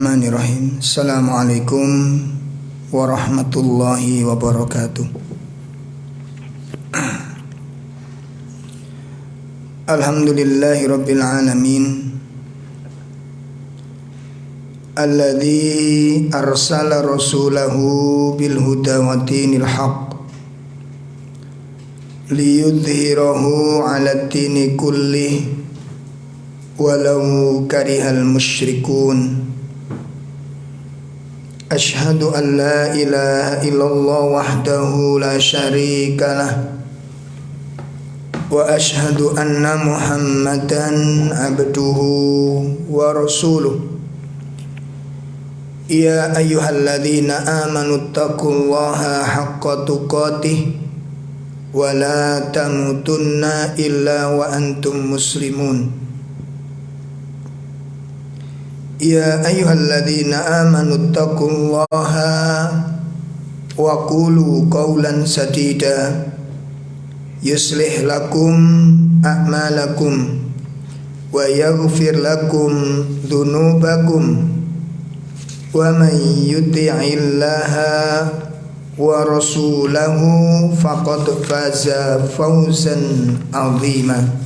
Bismillahirrahmanirrahim. Assalamualaikum warahmatullahi wabarakatuh. Alhamdulillahi rabbil alamin, alladzi arsala rasulahu bil huda wa dinil haqq liyudhhirahu 'ala dini kullih walau karihal musyrikun. Ashhadu an la ilaha illallah wahdahu la syarika lah, wa ashhadu anna Muhammadan abduhu wa rasuluh. Ya ayyuhalladzina amanu taqullaha haqqa tuqatih wa la tamutunna illa wa antum muslimun. Ya ayyuhalladzina amanu taqullaha wa qulu qawlan sadida yuslih lakum a'malakum wa yaghfir lakum dhunubakum wa man yuti'illaha wa rasulahu faqad faza fawzan 'azima.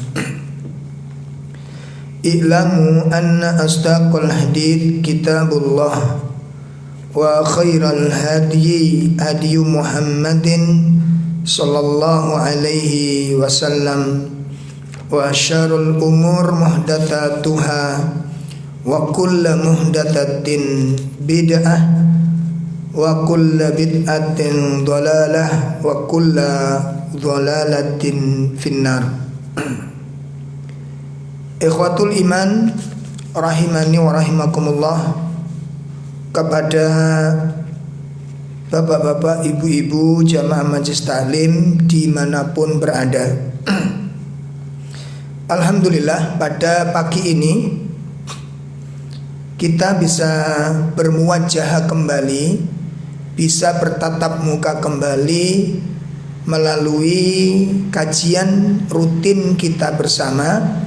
I'lamu anna asdaqal hadits kitabullah wa khairal hadyi hadyu Muhammadin sallallahu alaihi wasallam wa syarrul umur muhdatsatuha wa kullu muhdatsatin bid'ah wa kullu bid'atin dhalalah wa kullu dhalalatin finnar. Ikhwatul iman rahimani wa rahimakumullah, kepada bapak-bapak, ibu-ibu jamaah majelis taklim dimanapun berada. Alhamdulillah, pada pagi ini kita bisa bermuwajahah kembali, bisa bertatap muka kembali melalui kajian rutin kita bersama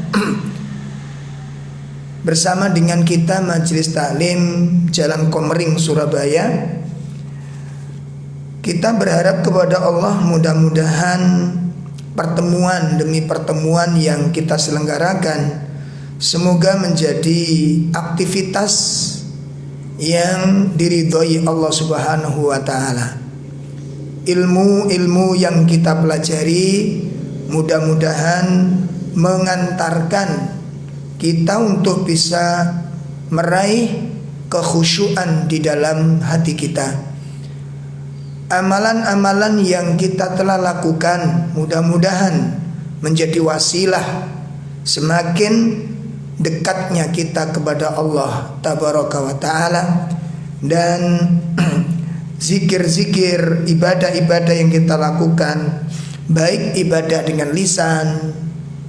dengan kita Majelis Taklim Jalan Komering Surabaya. Kita berharap kepada Allah mudah-mudahan pertemuan demi pertemuan yang kita selenggarakan semoga menjadi aktivitas yang diridhoi Allah Subhanahu wa taala. Ilmu-ilmu yang kita pelajari mudah-mudahan mengantarkan kita untuk bisa meraih kekhusyuan di dalam hati kita. Amalan-amalan yang kita telah lakukan mudah-mudahan menjadi wasilah semakin dekatnya kita kepada Allah Tabaraka wa Ta'ala, dan zikir-zikir, ibadah-ibadah yang kita lakukan, baik ibadah dengan lisan,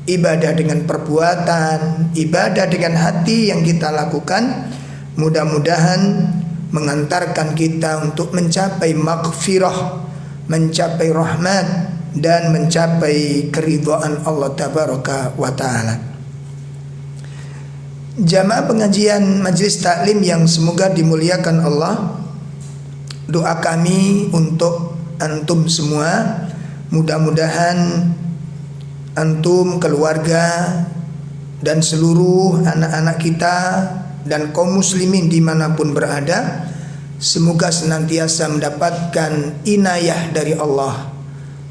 ibadah dengan perbuatan, ibadah dengan hati yang kita lakukan, mudah-mudahan mengantarkan kita untuk mencapai maghfirah, mencapai rahmat, dan mencapai keridhaan Allah Tabaraka wa Ta'ala. Jamaah pengajian majelis taklim yang semoga dimuliakan Allah, doa kami untuk antum semua, mudah-mudahan antum, keluarga, dan seluruh anak-anak kita dan kaum muslimin dimanapun berada, semoga senantiasa mendapatkan inayah dari Allah,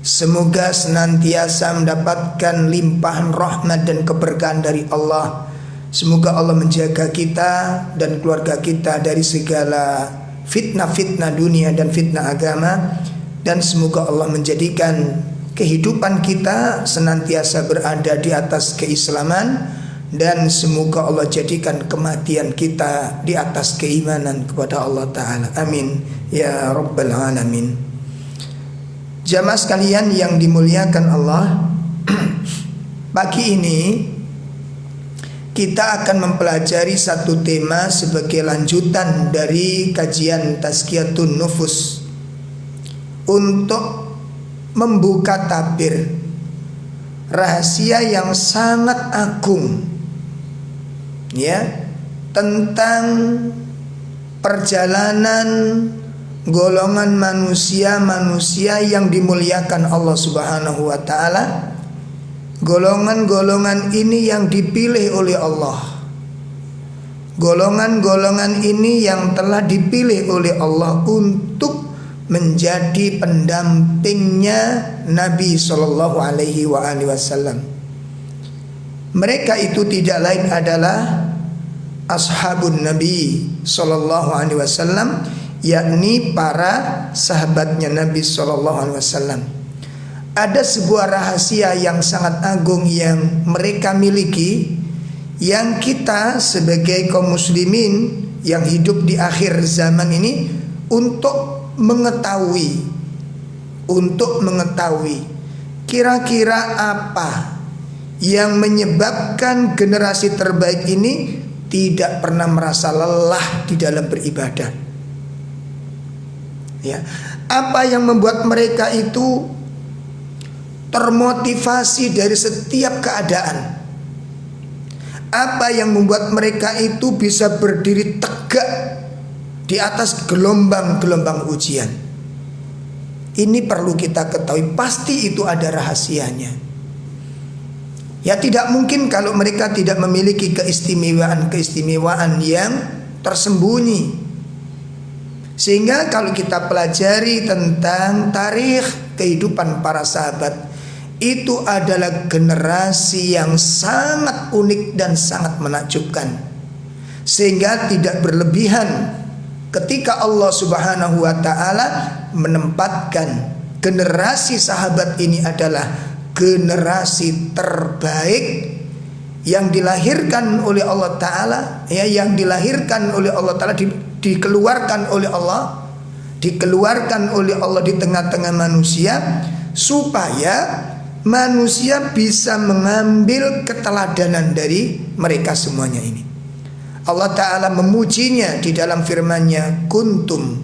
semoga senantiasa mendapatkan limpahan rahmat dan keberkahan dari Allah. Semoga Allah menjaga kita dan keluarga kita dari segala fitnah-fitnah dunia dan fitnah agama, dan semoga Allah menjadikan kehidupan kita senantiasa berada di atas keislaman, dan semoga Allah jadikan kematian kita di atas keimanan kepada Allah Ta'ala. Amin ya rabbal alamin. Jamaah sekalian yang dimuliakan Allah, pagi ini kita akan mempelajari satu tema sebagai lanjutan dari kajian Tazkiyatun Nufus untuk membuka tabir rahasia yang sangat agung, ya, tentang perjalanan golongan manusia yang dimuliakan Allah Subhanahu wa taala. Golongan-golongan ini yang dipilih oleh Allah. Golongan-golongan ini yang telah dipilih oleh Allah untuk menjadi pendampingnya Nabi sallallahu alaihi wasallam. Mereka itu tidak lain adalah ashabun Nabi sallallahu alaihi wasallam, yakni para sahabatnya Nabi sallallahu alaihi wasallam. Ada sebuah rahasia yang sangat agung yang mereka miliki, yang kita sebagai kaum muslimin yang hidup di akhir zaman ini untuk mengetahui kira-kira apa yang menyebabkan generasi terbaik ini tidak pernah merasa lelah di dalam beribadah. Ya, apa yang membuat mereka itu termotivasi dari setiap keadaan? Apa yang membuat mereka itu bisa berdiri tegak di atas gelombang-gelombang ujian? Ini perlu kita ketahui, pasti itu ada rahasianya. Ya, tidak mungkin kalau mereka tidak memiliki keistimewaan yang tersembunyi. Sehingga kalau kita pelajari tentang tarikh kehidupan para sahabat, itu adalah generasi yang sangat unik dan sangat menakjubkan. Sehingga tidak berlebihan ketika Allah Subhanahu wa taala menempatkan generasi sahabat ini adalah generasi terbaik yang dilahirkan oleh Allah taala, ya, yang dilahirkan oleh Allah taala, dikeluarkan oleh Allah di tengah-tengah manusia, supaya manusia bisa mengambil keteladanan dari mereka semuanya ini. Allah Ta'ala memujinya di dalam firman-Nya, kuntum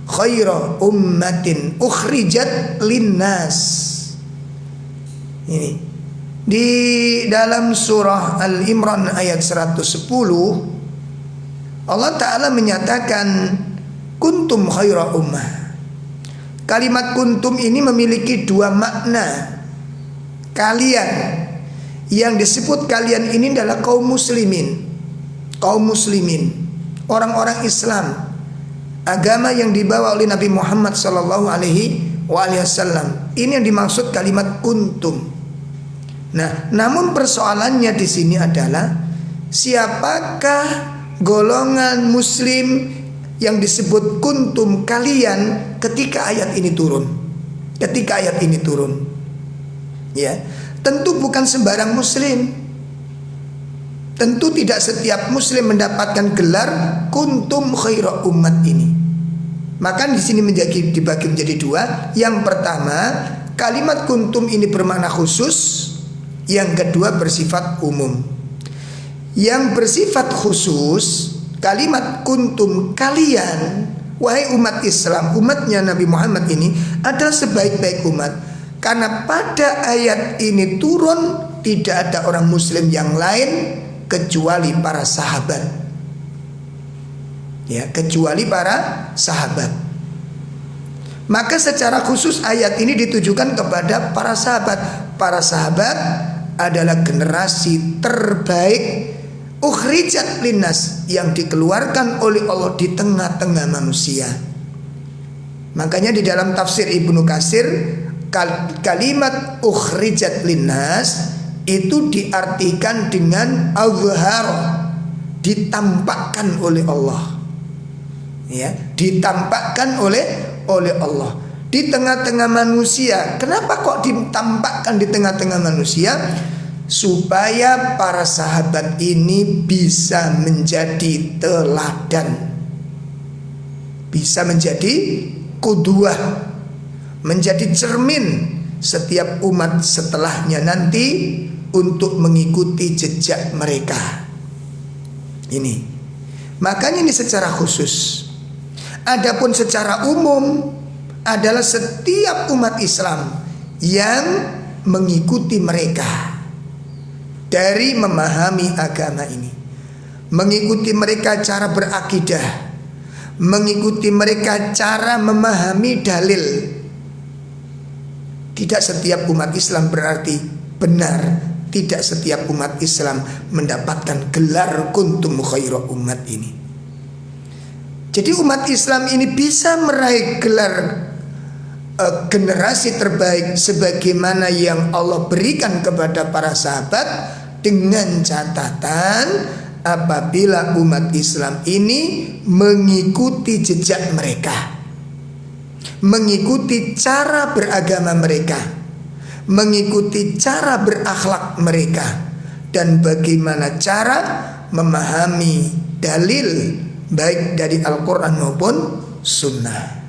khaira ummatin ukhrijat linnas. Ini di dalam surah Al-Imran ayat 110, Allah Ta'ala menyatakan kuntum khaira ummah. Kalimat kuntum ini memiliki dua makna. Kalian, yang disebut kalian ini adalah kaum muslimin, orang-orang Islam, agama yang dibawa oleh Nabi Muhammad sallallahu alaihi wasallam. Ini yang dimaksud kalimat kuntum. Nah, namun persoalannya di sini adalah siapakah golongan muslim yang disebut kuntum kalian ketika ayat ini turun? Ya, tentu bukan sembarang muslim. Tentu tidak setiap muslim mendapatkan gelar kuntum khaira ummat ini. Maka di sini dibagi menjadi dua. Yang pertama, kalimat kuntum ini bermakna khusus. Yang kedua bersifat umum. Yang bersifat khusus, kalimat kuntum kalian, wahai umat Islam, umatnya Nabi Muhammad ini adalah sebaik-baik umat. Karena pada ayat ini turun tidak ada orang muslim yang lain kecuali para sahabat. Ya, kecuali para sahabat. Maka secara khusus ayat ini ditujukan kepada para sahabat. Para sahabat adalah generasi terbaik ukhrijat linnas, yang dikeluarkan oleh Allah di tengah-tengah manusia. Makanya di dalam tafsir Ibnu Katsir, kalimat ukhrijat linnas itu diartikan dengan azhar, ditampakkan oleh Allah. Ya, ditampakkan oleh Allah di tengah-tengah manusia. Kenapa kok ditampakkan di tengah-tengah manusia? Supaya para sahabat ini bisa menjadi teladan, bisa menjadi qudwah, menjadi cermin setiap umat setelahnya nanti untuk mengikuti jejak mereka. Ini makanya ini secara khusus. Adapun secara umum adalah setiap umat Islam yang mengikuti mereka dari memahami agama ini, mengikuti mereka cara berakidah, mengikuti mereka cara memahami dalil. Tidak setiap umat Islam berarti benar. Tidak setiap umat Islam mendapatkan gelar kuntum khairu umat ini. Jadi umat Islam ini bisa meraih gelar generasi terbaik sebagaimana yang Allah berikan kepada para sahabat, dengan catatan apabila umat Islam ini mengikuti jejak mereka, mengikuti cara beragama mereka, mengikuti cara berakhlak mereka, dan bagaimana cara memahami dalil baik dari Al-Quran maupun Sunnah.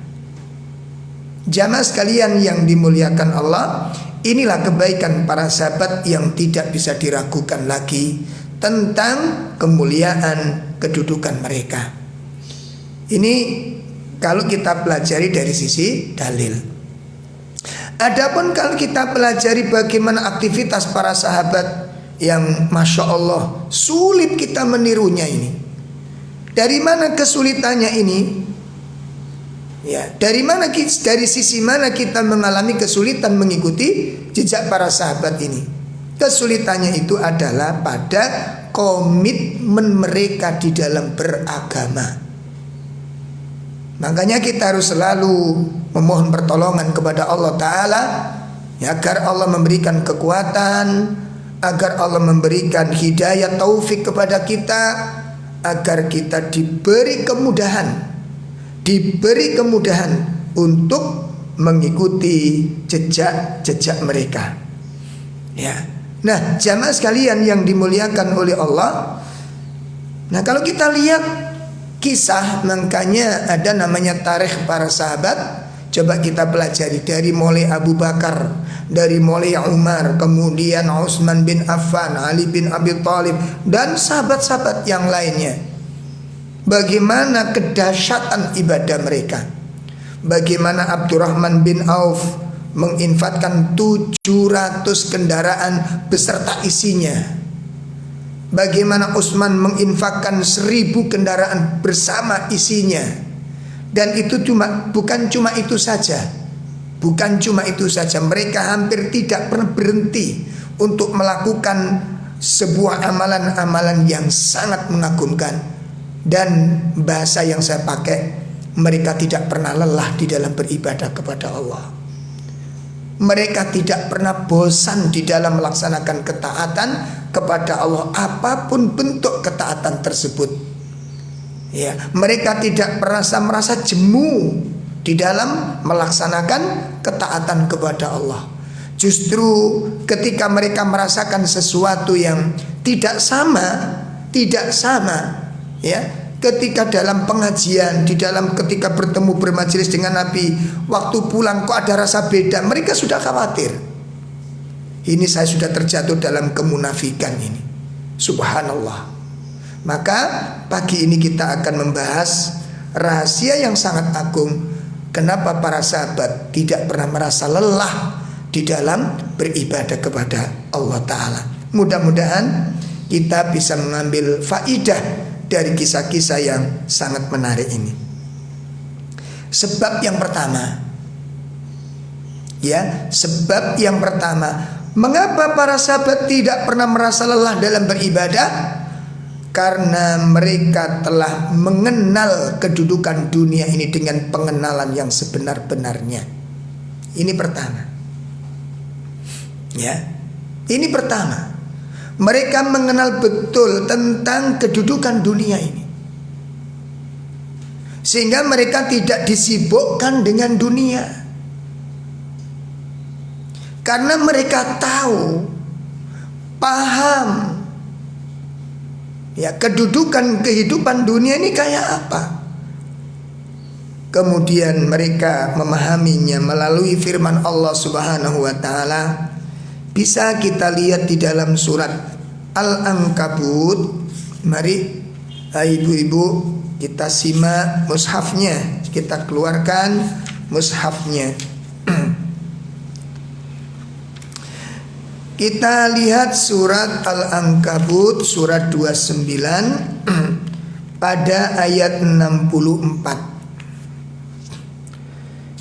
Jamaah sekalian yang dimuliakan Allah, inilah kebaikan para sahabat yang tidak bisa diragukan lagi tentang kemuliaan kedudukan mereka. Ini kalau kita pelajari dari sisi dalil. Adapun kalau kita pelajari bagaimana aktivitas para sahabat yang Masya Allah sulit kita menirunya ini. Dari mana kesulitannya ini? Ya, dari sisi mana kita mengalami kesulitan mengikuti jejak para sahabat ini? Kesulitannya itu adalah pada komitmen mereka di dalam beragama. Makanya kita harus selalu memohon pertolongan kepada Allah Ta'ala, ya, agar Allah memberikan kekuatan, agar Allah memberikan hidayah taufik kepada kita, agar kita diberi kemudahan untuk mengikuti jejak mereka. Ya. Nah, jamaah sekalian yang dimuliakan oleh Allah. Nah, kalau kita lihat kisah, makanya ada namanya tarikh para sahabat. Coba kita pelajari dari mulai Abu Bakar, dari mulai Umar, kemudian Utsman bin Affan, Ali bin Abi Thalib, dan sahabat-sahabat yang lainnya. Bagaimana kedahsyatan ibadah mereka. Bagaimana Abdurrahman bin Auf menginfakkan 700 kendaraan beserta isinya. Bagaimana Utsman menginfakkan 1000 kendaraan bersama isinya. Dan itu bukan cuma itu saja. Bukan cuma itu saja. Mereka hampir tidak pernah berhenti untuk melakukan sebuah amalan-amalan yang sangat mengagumkan. Dan bahasa yang saya pakai, mereka tidak pernah lelah di dalam beribadah kepada Allah. Mereka tidak pernah bosan di dalam melaksanakan ketaatan kepada Allah, apapun bentuk ketaatan tersebut. Ya, mereka tidak merasa jemu di dalam melaksanakan ketaatan kepada Allah. Justru ketika mereka merasakan sesuatu yang tidak sama, ya, ketika dalam pengajian, ketika bertemu bermajelis dengan Nabi, waktu pulang kok ada rasa beda, mereka sudah khawatir. Ini saya sudah terjatuh dalam kemunafikan ini. Subhanallah. Maka pagi ini kita akan membahas rahasia yang sangat agung, kenapa para sahabat tidak pernah merasa lelah di dalam beribadah kepada Allah Ta'ala. Mudah-mudahan kita bisa mengambil faidah dari kisah-kisah yang sangat menarik ini. Sebab yang pertama, mengapa para sahabat tidak pernah merasa lelah dalam beribadah? Karena mereka telah mengenal kedudukan dunia ini dengan pengenalan yang sebenar-benarnya. Ini pertama. Ya, ini pertama. Mereka mengenal betul tentang kedudukan dunia ini, sehingga mereka tidak disibukkan dengan dunia. Karena mereka tahu, paham, ya, kedudukan kehidupan dunia ini kayak apa. Kemudian mereka memahaminya melalui firman Allah Subhanahu wa Ta'ala. Bisa kita lihat di dalam surat Al-Ankabut. Mari ibu-ibu kita simak mushafnya, kita keluarkan mushafnya. Kita lihat surat Al-Ankabut surat 29 pada ayat 64.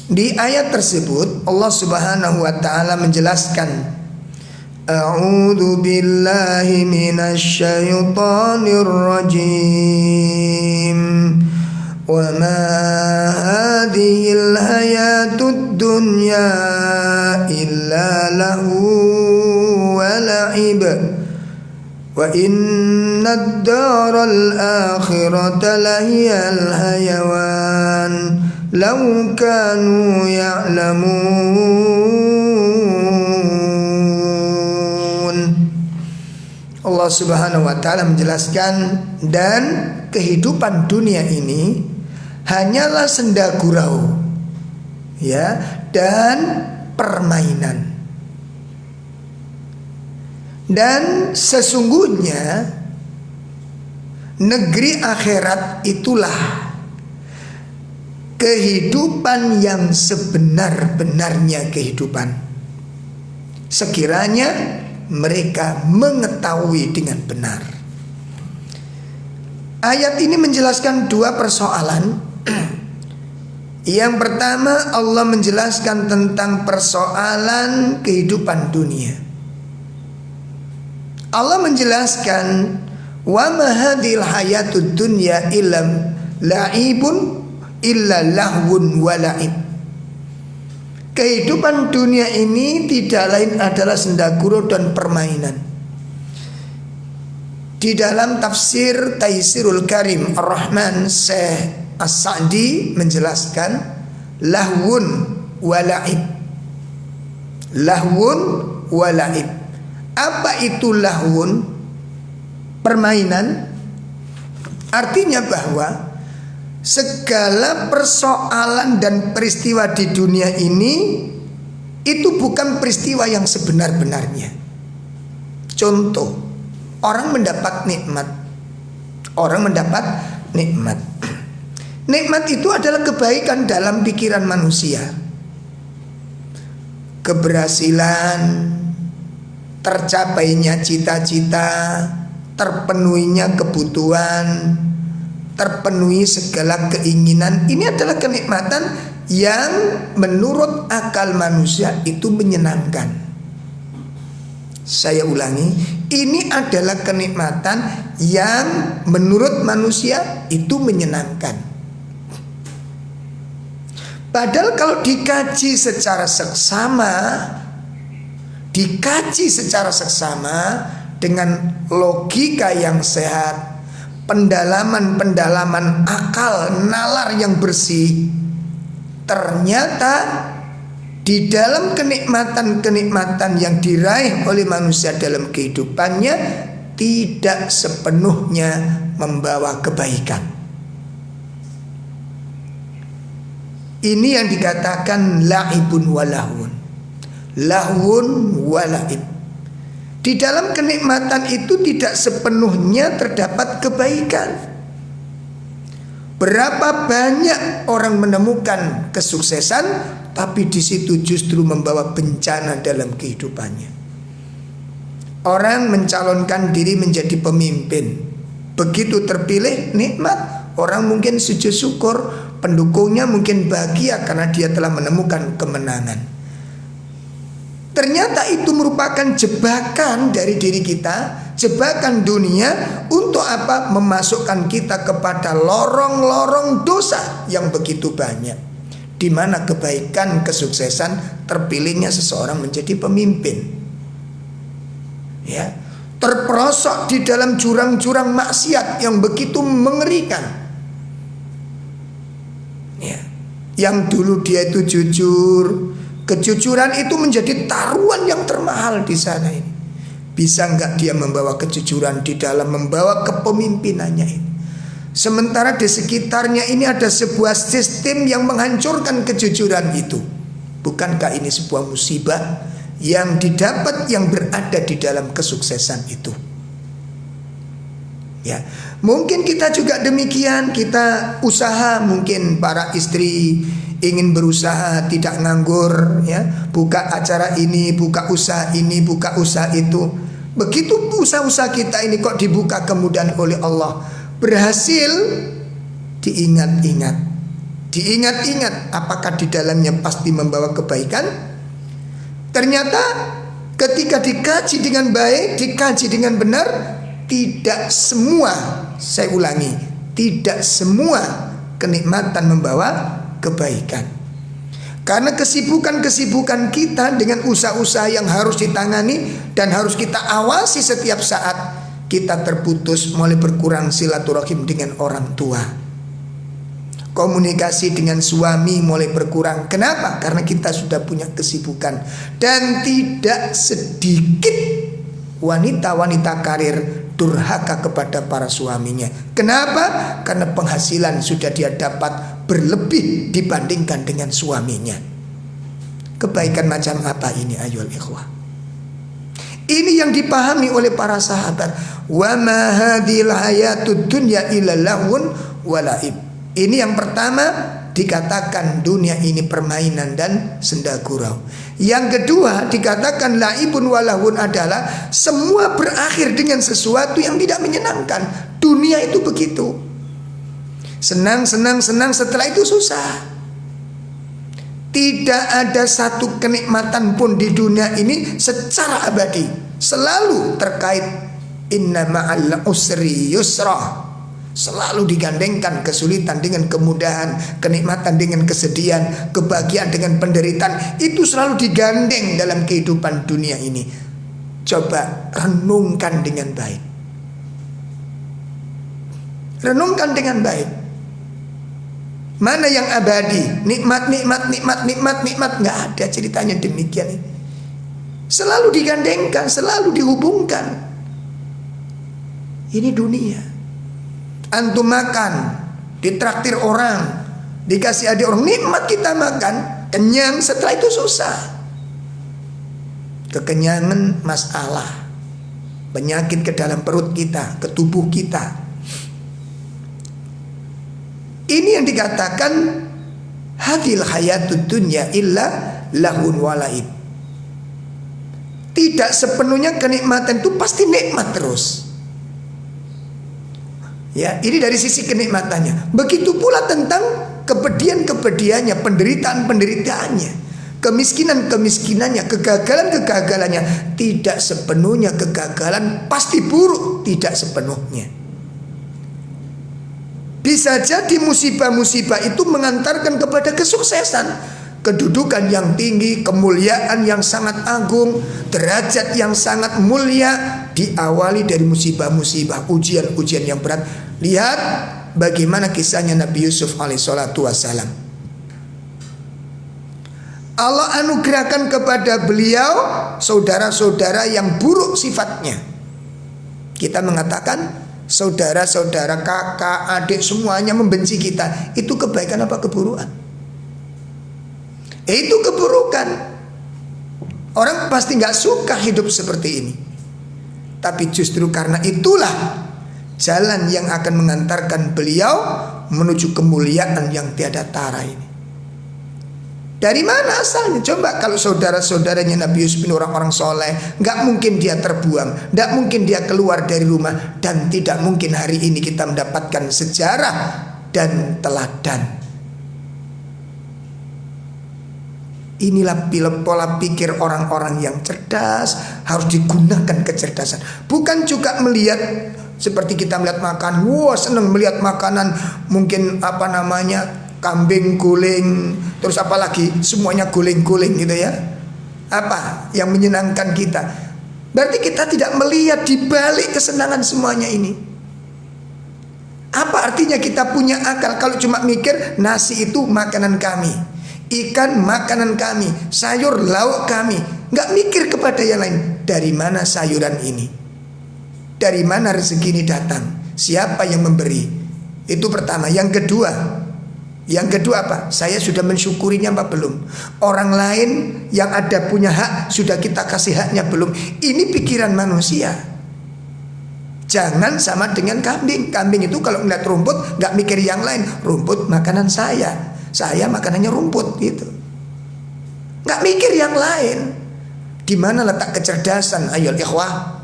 Di ayat tersebut Allah Subhanahu wa taala menjelaskan, A'udzu billahi minasy syaithanir rajim. Wa ma hadhil hayatud dunya illa lahu wa la'ib wa innad daral akhirata lahiyal hayawan law kanu ya'lamun. Allah Subhanahu wa taala menjelaskan, dan kehidupan dunia ini hanyalah senda gurau, ya, dan permainan. Dan sesungguhnya negeri akhirat itulah kehidupan yang sebenar-benarnya kehidupan, sekiranya mereka mengetahui dengan benar. Ayat ini menjelaskan dua persoalan. Yang pertama, Allah menjelaskan tentang persoalan kehidupan dunia. Allah menjelaskan, wa ma hadhil hayatud dunya illa la'ibun illa lahwun wa la'ib. Kehidupan dunia ini tidak lain adalah senda gurau dan permainan. Di dalam tafsir Taisirul Karim Ar-Rahman, Syekh As-Sa'di menjelaskan lahwun wa la'ib. Lahwun wa la'ib. Apa itu lahwun? Permainan. Artinya bahwa segala persoalan dan peristiwa di dunia ini itu bukan peristiwa yang sebenar-benarnya. Contoh, orang mendapat nikmat. Orang mendapat nikmat. Nikmat itu adalah kebaikan dalam pikiran manusia. Keberhasilan, tercapainya cita-cita, terpenuhinya kebutuhan, terpenuhi segala keinginan. Ini adalah kenikmatan yang menurut akal manusia itu menyenangkan. Saya ulangi, ini adalah kenikmatan yang menurut manusia itu menyenangkan. Padahal kalau dikaji secara seksama dengan logika yang sehat, pendalaman akal, nalar yang bersih, ternyata di dalam kenikmatan yang diraih oleh manusia dalam kehidupannya tidak sepenuhnya membawa kebaikan. Ini yang dikatakan la'ibun wa lahwun. Lahwun wa la'ib. Di dalam kenikmatan itu tidak sepenuhnya terdapat kebaikan. Berapa banyak orang menemukan kesuksesan, tapi di situ justru membawa bencana dalam kehidupannya. Orang mencalonkan diri menjadi pemimpin, begitu terpilih nikmat, orang mungkin sujud syukur, pendukungnya mungkin bahagia karena dia telah menemukan kemenangan. Ternyata itu merupakan jebakan dari diri kita, jebakan dunia untuk apa? Memasukkan kita kepada lorong-lorong dosa yang begitu banyak, di mana kebaikan, kesuksesan terpilihnya seseorang menjadi pemimpin, ya, terperosok di dalam jurang-jurang maksiat yang begitu mengerikan. Ya, yang dulu dia itu jujur, kejujuran itu menjadi taruhan yang termahal di sana ini. Bisa enggak dia membawa kejujuran di dalam membawa kepemimpinannya ini? Sementara di sekitarnya ini ada sebuah sistem yang menghancurkan kejujuran itu. Bukankah ini sebuah musibah yang didapat yang berada di dalam kesuksesan itu? Ya, mungkin kita juga demikian. Kita usaha, mungkin para istri ingin berusaha tidak nganggur, ya, buka acara ini, buka usaha ini, buka usaha itu. Begitu usaha-usaha kita ini kok dibuka kemudahan oleh Allah, berhasil, diingat-ingat. Diingat-ingat apakah di dalamnya pasti membawa kebaikan. Ternyata ketika dikaji dengan baik, dikaji dengan benar, tidak semua, saya ulangi, tidak semua kenikmatan membawa kebaikan. Karena kesibukan-kesibukan kita dengan usaha-usaha yang harus ditangani dan harus kita awasi setiap saat, kita terputus, mulai berkurang silaturahim dengan orang tua. Komunikasi dengan suami mulai berkurang. Kenapa? Karena kita sudah punya kesibukan. Dan tidak sedikit wanita-wanita karir durhaka kepada para suaminya. Kenapa? Karena penghasilan sudah dia dapat berlebih dibandingkan dengan suaminya. Kebaikan macam apa ini ayyuhal ikhwah? Ini yang dipahami oleh para sahabat. Wa ma hadhil hayatud dunya illa lahun wa laib. Ini yang pertama, dikatakan dunia ini permainan dan senda gurau. Yang kedua, dikatakan laibun walahun adalah semua berakhir dengan sesuatu yang tidak menyenangkan. Dunia itu begitu. Senang, setelah itu susah. Tidak ada satu kenikmatan pun di dunia ini secara abadi. Selalu terkait inna ma'al usri yusra. Selalu digandengkan kesulitan dengan kemudahan, kenikmatan dengan kesedihan, kebahagiaan dengan penderitaan. Itu selalu digandeng dalam kehidupan dunia ini. Coba renungkan dengan baik. Renungkan dengan baik. Mana yang abadi? Nikmat. Nggak ada ceritanya demikian. Selalu digandengkan, selalu dihubungkan. Ini dunia. Antum makan, ditraktir orang, dikasih adik orang, nikmat kita makan, kenyang, setelah itu susah. Kekenyangan masalah, penyakit ke dalam perut kita, ke tubuh kita. Ini yang dikatakan hadil hayatud dunya illa lahun walaib. Tidak sepenuhnya kenikmatan itu pasti nikmat terus. Ya, ini dari sisi kenikmatannya. Begitu pula tentang kepedihan-kepedihannya, penderitaan-penderitaannya, kemiskinan-kemiskinannya, kegagalan-kegagalannya. Tidak sepenuhnya kegagalan pasti buruk, tidak sepenuhnya. Bisa jadi musibah-musibah itu mengantarkan kepada kesuksesan, kedudukan yang tinggi, kemuliaan yang sangat agung, derajat yang sangat mulia, diawali dari musibah-musibah, ujian-ujian yang berat. Lihat bagaimana kisahnya Nabi Yusuf alaihissalatu wassalam. Allah anugerahkan kepada beliau saudara-saudara yang buruk sifatnya. Kita mengatakan saudara-saudara, kakak, adik semuanya membenci kita. Itu kebaikan apa keburukan? Itu keburukan. Orang pasti gak suka hidup seperti ini. Tapi justru karena itulah jalan yang akan mengantarkan beliau menuju kemuliaan yang tiada tara ini. Dari mana asalnya? Coba kalau saudara-saudaranya Nabi Yusuf ini orang-orang soleh, gak mungkin dia terbuang, gak mungkin dia keluar dari rumah, dan tidak mungkin hari ini kita mendapatkan sejarah dan teladan. Inilah pola pikir orang-orang yang cerdas. Harus digunakan kecerdasan. Bukan juga melihat seperti kita melihat makan, wah seneng melihat makanan, mungkin kambing guling, terus apalagi semuanya guling-guling gitu ya. Apa yang menyenangkan kita? Berarti kita tidak melihat di balik kesenangan semuanya ini. Apa artinya kita punya akal kalau cuma mikir nasi itu makanan kami, ikan makanan kami, sayur lauk kami, nggak mikir kepada yang lain. Dari mana sayuran ini? Dari mana rezeki ini datang? Siapa yang memberi? Itu pertama. Yang kedua apa? Saya sudah mensyukurinya apa belum? Orang lain yang ada punya hak sudah kita kasih haknya belum? Ini pikiran manusia. Jangan sama dengan kambing. Kambing itu kalau melihat rumput nggak mikir yang lain. Rumput makanan saya makanannya rumput gitu. Nggak mikir yang lain. Di mana letak kecerdasan ayyuhal ikhwah?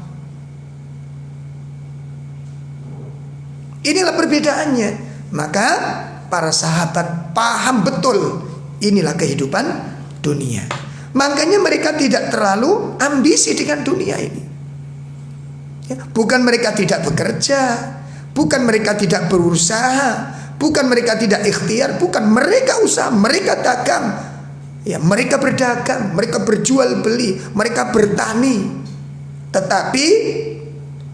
Inilah perbedaannya. Maka para sahabat paham betul inilah kehidupan dunia. Makanya mereka tidak terlalu ambisi dengan dunia ini. Bukan mereka tidak bekerja, bukan mereka tidak berusaha, bukan mereka tidak ikhtiar, bukan mereka usaha, mereka dagang. Mereka berdagang, mereka berjual beli, mereka bertani. Tetapi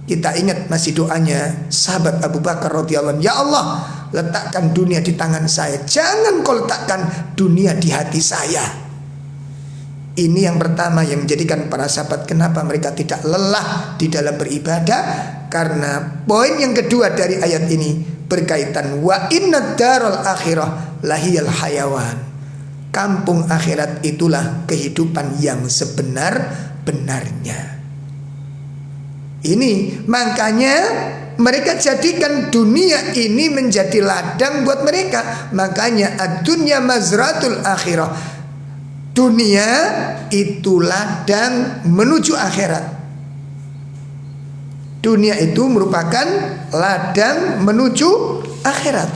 kita ingat masih doanya sahabat Abu Bakar radhiyallahu anhu, ya Allah, letakkan dunia di tangan saya, jangan kau letakkan dunia di hati saya. Ini yang pertama yang menjadikan para sahabat kenapa mereka tidak lelah di dalam beribadah. Karena poin yang kedua dari ayat ini berkaitan wa inna darul akhirah lahiyal hayawan. Kampung akhirat itulah kehidupan yang sebenar-benarnya. Ini makanya mereka jadikan dunia ini menjadi ladang buat mereka. Makanya ad-dunya mazratul akhirah. Dunia itu ladang menuju akhirat. Dunia itu merupakan ladang menuju akhirat.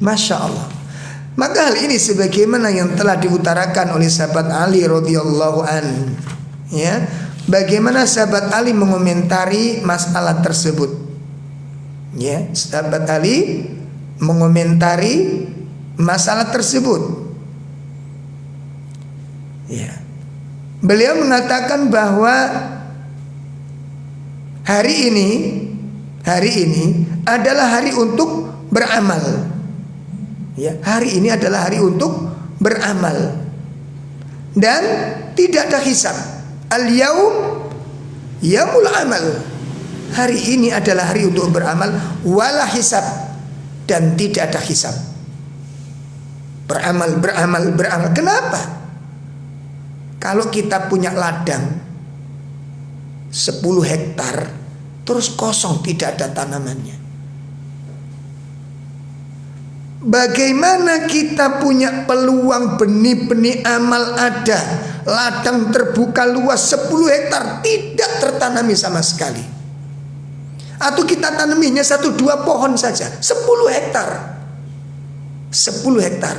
Masya Allah. Maka hal ini sebagaimana yang telah diutarakan oleh sahabat Ali radhiyallahu an, ya, bagaimana sahabat Ali mengomentari masalah tersebut. Ya, sahabat Ali mengomentari masalah tersebut. Ya. Beliau mengatakan bahwa hari ini adalah hari untuk beramal. Ya, hari ini adalah hari untuk beramal. Dan tidak ada hisab. Al-yaum yaumul amal. Hari ini adalah hari untuk beramal, wala hisab, dan tidak ada hisab. Beramal. Kenapa? Kalau kita punya ladang 10 hektar terus kosong, tidak ada tanamannya. Bagaimana kita punya peluang benih-benih amal ada, ladang terbuka luas 10 hektar tidak tertanami sama sekali. Atau kita tanaminya 1-2 pohon saja, 10 hektar. 10 hektar.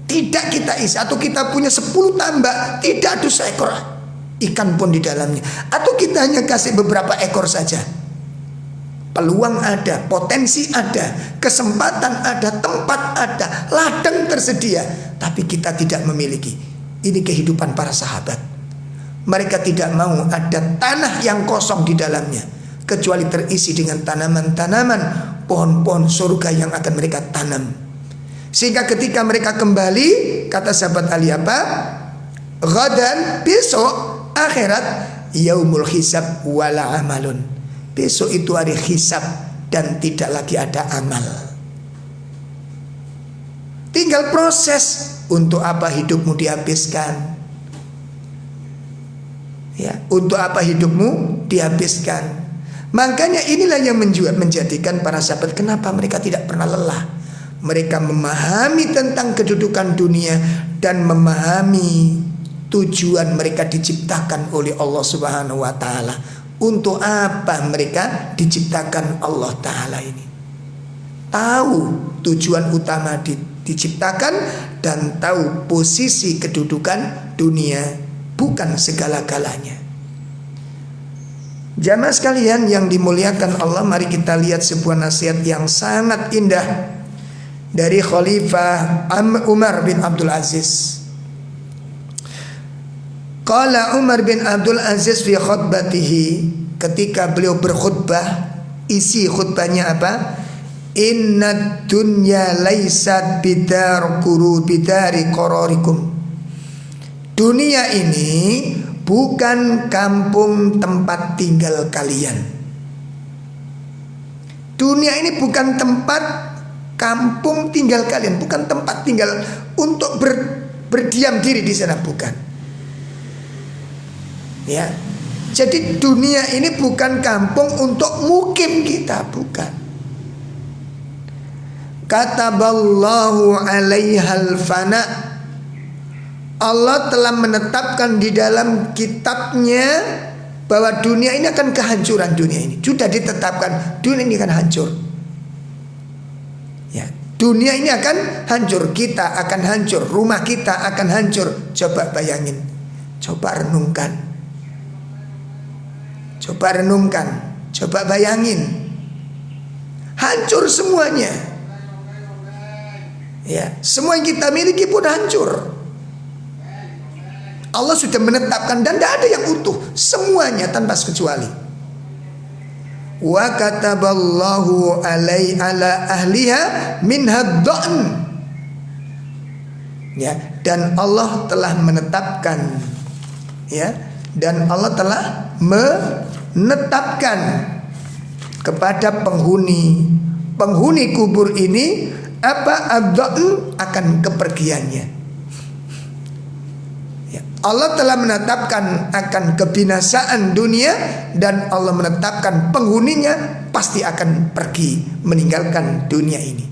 Tidak kita isi, atau kita punya 10 tambak, tidak ada seekor ikan pun di dalamnya. Atau kita hanya kasih beberapa ekor saja. Peluang ada, potensi ada, kesempatan ada, tempat ada, ladang tersedia, tapi kita tidak memiliki. Ini kehidupan para sahabat. Mereka tidak mau ada tanah yang kosong di dalamnya, kecuali terisi dengan tanaman-tanaman, pohon-pohon surga yang akan mereka tanam. Sehingga ketika mereka kembali, kata sahabat Ali apa? Ghadan, besok akhirat, yaumul hisab wala amalun. Besok itu hari hisab dan tidak lagi ada amal. Tinggal proses. Untuk apa hidupmu dihabiskan? Ya, untuk apa hidupmu dihabiskan? Makanya inilah yang menjadikan para sahabat kenapa mereka tidak pernah lelah. Mereka memahami tentang kedudukan dunia dan memahami tujuan mereka diciptakan oleh Allah Subhanahu wa taala. Untuk apa mereka diciptakan Allah taala ini? Tahu tujuan utama diciptakan dan tahu posisi kedudukan dunia bukan segala-galanya. Jamaah sekalian yang dimuliakan Allah, mari kita lihat sebuah nasihat yang sangat indah dari Khalifah Umar bin Abdul Aziz. Qala Umar bin Abdul Aziz fi khutbatihi, ketika beliau berkhutbah, isi khutbahnya apa? Inna dunya laysat bidari qararikum. Dunia ini bukan kampung tempat tinggal kalian. Dunia ini bukan tempat kampung tinggal kalian, bukan tempat tinggal untuk berdiam diri di sana, bukan. Ya, jadi dunia ini bukan kampung untuk mukim kita, bukan. Kataballahu alaihal fana. Allah telah menetapkan di dalam kitabnya bahwa dunia ini akan kehancuran. Dunia ini sudah ditetapkan, dunia ini akan hancur. Ya, dunia ini akan hancur, kita akan hancur, rumah kita akan hancur. Coba bayangin, coba renungkan, coba bayangin, hancur semuanya. Ya, semua yang kita miliki pun hancur. Allah sudah menetapkan dan tidak ada yang utuh, semuanya tanpa kecuali. Wa kataballahu ala ahliha minhad dha'n. Ya, dan Allah telah menetapkan, ya, dan Allah telah menetapkan kepada penghuni kubur ini apa ad-dha'n, akan kepergiannya. Ya, Allah telah menetapkan akan kebinasaan dunia, dan Allah menetapkan penghuninya pasti akan pergi meninggalkan dunia ini.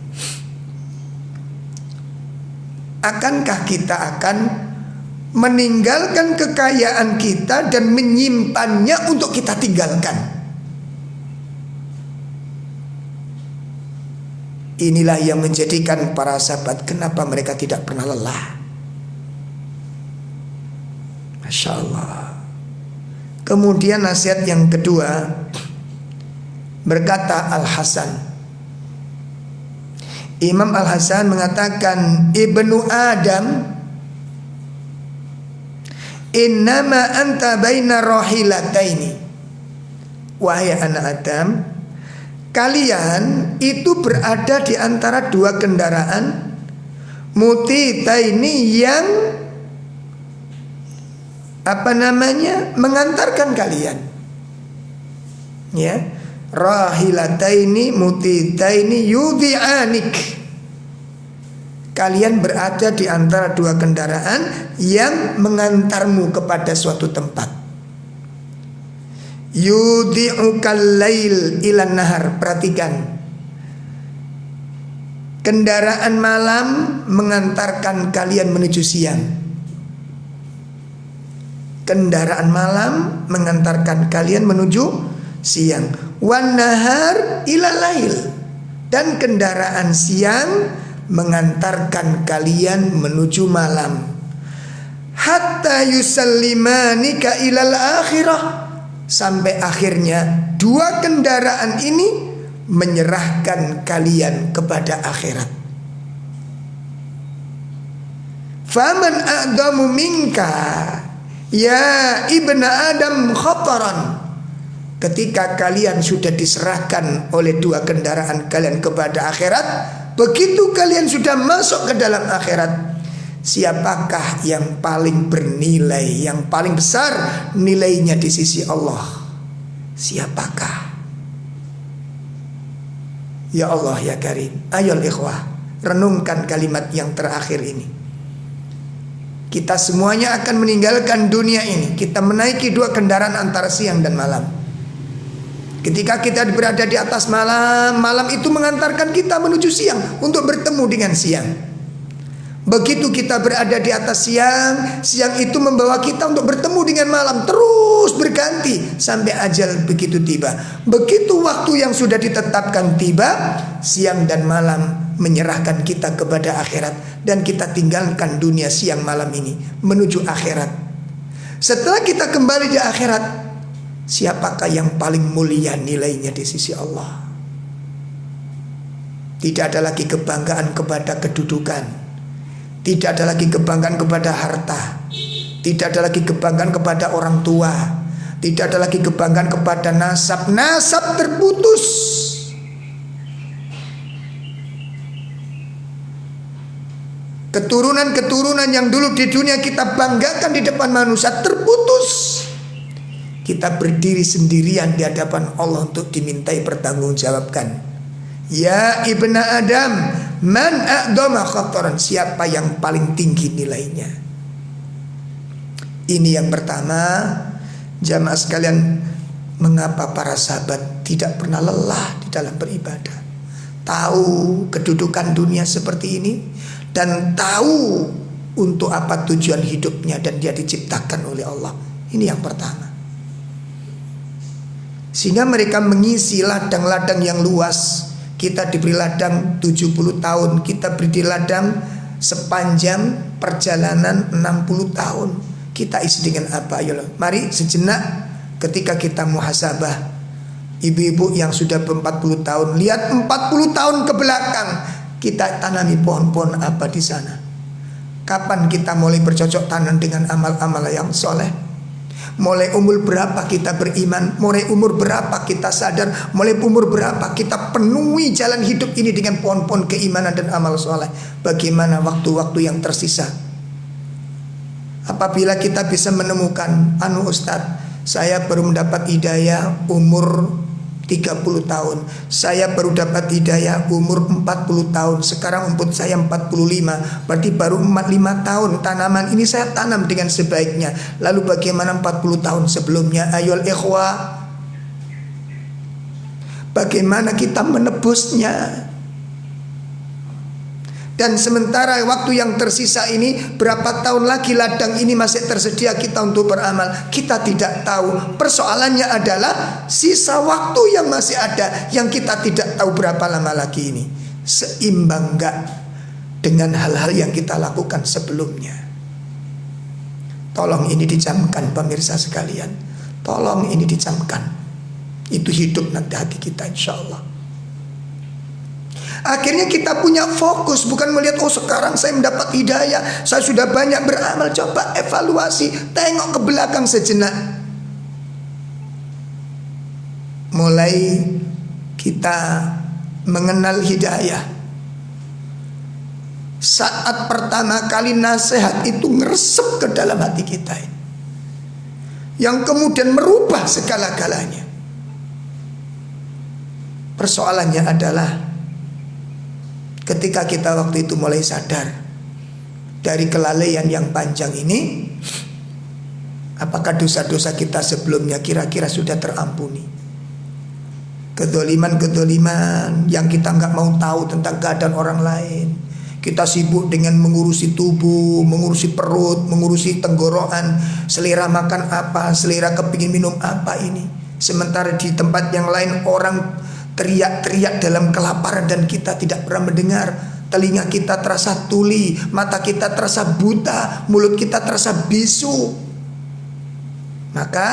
Akankah kita akan meninggalkan kekayaan kita dan menyimpannya untuk kita tinggalkan? Inilah yang menjadikan para sahabat kenapa mereka tidak pernah lelah. Masya Allah. Kemudian nasihat yang kedua, berkata Al-Hasan, Imam Al-Hasan mengatakan, Ibnu Adam, innama anta baina rahilataini. Wahai anak Adam, kalian itu berada di antara dua kendaraan mutitaini yang mengantarkan kalian. Ya, rahilataini mutitaini yudhi'anik. Kalian berada di antara dua kendaraan yang mengantarmu kepada suatu tempat. Yudhi'ukal lail ilan nahar. Perhatikan, kendaraan malam mengantarkan kalian menuju siang. Kendaraan malam mengantarkan kalian menuju siang. Wan nahar ilal lail. Dan kendaraan siang mengantarkan kalian menuju malam. Hatta yusallimanika ilal akhirah. Sampai akhirnya dua kendaraan ini menyerahkan kalian kepada akhirat. Faman a'damu minka ya ibna Adam khataran. Ketika kalian sudah diserahkan oleh dua kendaraan kalian kepada akhirat, begitu kalian sudah masuk ke dalam akhirat, siapakah yang paling bernilai, yang paling besar nilainya di sisi Allah? Siapakah? Ya Allah ya Karim. Ayo ikhwah, renungkan kalimat yang terakhir ini. Kita semuanya akan meninggalkan dunia ini. Kita menaiki dua kendaraan antara siang dan malam. Ketika kita berada di atas malam, malam itu mengantarkan kita menuju siang untuk bertemu dengan siang. Begitu kita berada di atas siang, siang itu membawa kita untuk bertemu dengan malam, terus berganti sampai ajal begitu tiba. Begitu waktu yang sudah ditetapkan tiba, siang dan malam menyerahkan kita kepada akhirat, dan kita tinggalkan dunia siang malam ini menuju akhirat. Setelah kita kembali di akhirat, siapakah yang paling mulia nilainya di sisi Allah? Tidak ada lagi kebanggaan kepada kedudukan. Tidak ada lagi kebanggaan kepada harta. Tidak ada lagi kebanggaan kepada orang tua. Tidak ada lagi kebanggaan kepada nasab. Nasab terputus. Keturunan-keturunan yang dulu di dunia kita banggakan di depan manusia terputus. Kita berdiri sendirian di hadapan Allah untuk dimintai pertanggungjawabkan. Ya ibna Adam, man a'dama khataran. Siapa yang paling tinggi nilainya? Ini yang pertama. Jamaah sekalian, mengapa para sahabat tidak pernah lelah di dalam beribadah? Tahu kedudukan dunia seperti ini, dan tahu untuk apa tujuan hidupnya, dan dia diciptakan oleh Allah. Ini yang pertama. Sehingga mereka mengisi ladang-ladang yang luas. Kita diberi ladang 70 tahun, kita beri ladang sepanjang perjalanan 60 tahun. Kita isi dengan apa? Ayolah, mari sejenak ketika kita muhasabah. Ibu-ibu yang sudah 40 tahun, lihat 40 tahun ke belakang, kita tanami pohon-pohon apa di sana? Kapan kita mulai bercocok tanam dengan amal-amal yang soleh? Mulai umur berapa kita beriman? Mulai umur berapa kita sadar? Mulai umur berapa kita penuhi jalan hidup ini dengan pohon-pohon keimanan dan amal soleh? Bagaimana waktu-waktu yang tersisa? Apabila kita bisa menemukan, Ustadz, saya baru mendapat hidayah umur 30 tahun, saya baru dapat hidayah umur 40 tahun, sekarang umur saya 45, berarti baru 45 tahun tanaman ini saya tanam dengan sebaiknya. Lalu bagaimana 40 tahun sebelumnya? Ayol ikhwah, bagaimana kita menebusnya? Dan sementara waktu yang tersisa ini, berapa tahun lagi ladang ini masih tersedia kita untuk beramal, kita tidak tahu. Persoalannya adalah sisa waktu yang masih ada, yang kita tidak tahu berapa lama lagi ini. Seimbang enggak dengan hal-hal yang kita lakukan sebelumnya? Tolong ini dicamkan pemirsa sekalian, tolong ini dicamkan. Itu hidup nanti hati kita insya Allah. Akhirnya kita punya fokus, bukan melihat sekarang saya mendapat hidayah, saya sudah banyak beramal. Coba evaluasi, tengok ke belakang sejenak. Mulai kita mengenal hidayah, saat pertama kali nasihat itu ngeresep ke dalam hati kita ini, yang kemudian merubah segala-galanya. Persoalannya adalah ketika kita waktu itu mulai sadar dari kelalaian yang panjang ini, apakah dosa-dosa kita sebelumnya kira-kira sudah terampuni? Kedoliman-kedoliman yang kita nggak mau tahu tentang keadaan orang lain. Kita sibuk dengan mengurusi tubuh, mengurusi perut, mengurusi tenggorokan, selera makan apa, selera kepingin minum apa ini. Sementara di tempat yang lain orang teriak-teriak dalam kelaparan dan kita tidak pernah mendengar. Telinga kita terasa tuli, mata kita terasa buta, mulut kita terasa bisu. Maka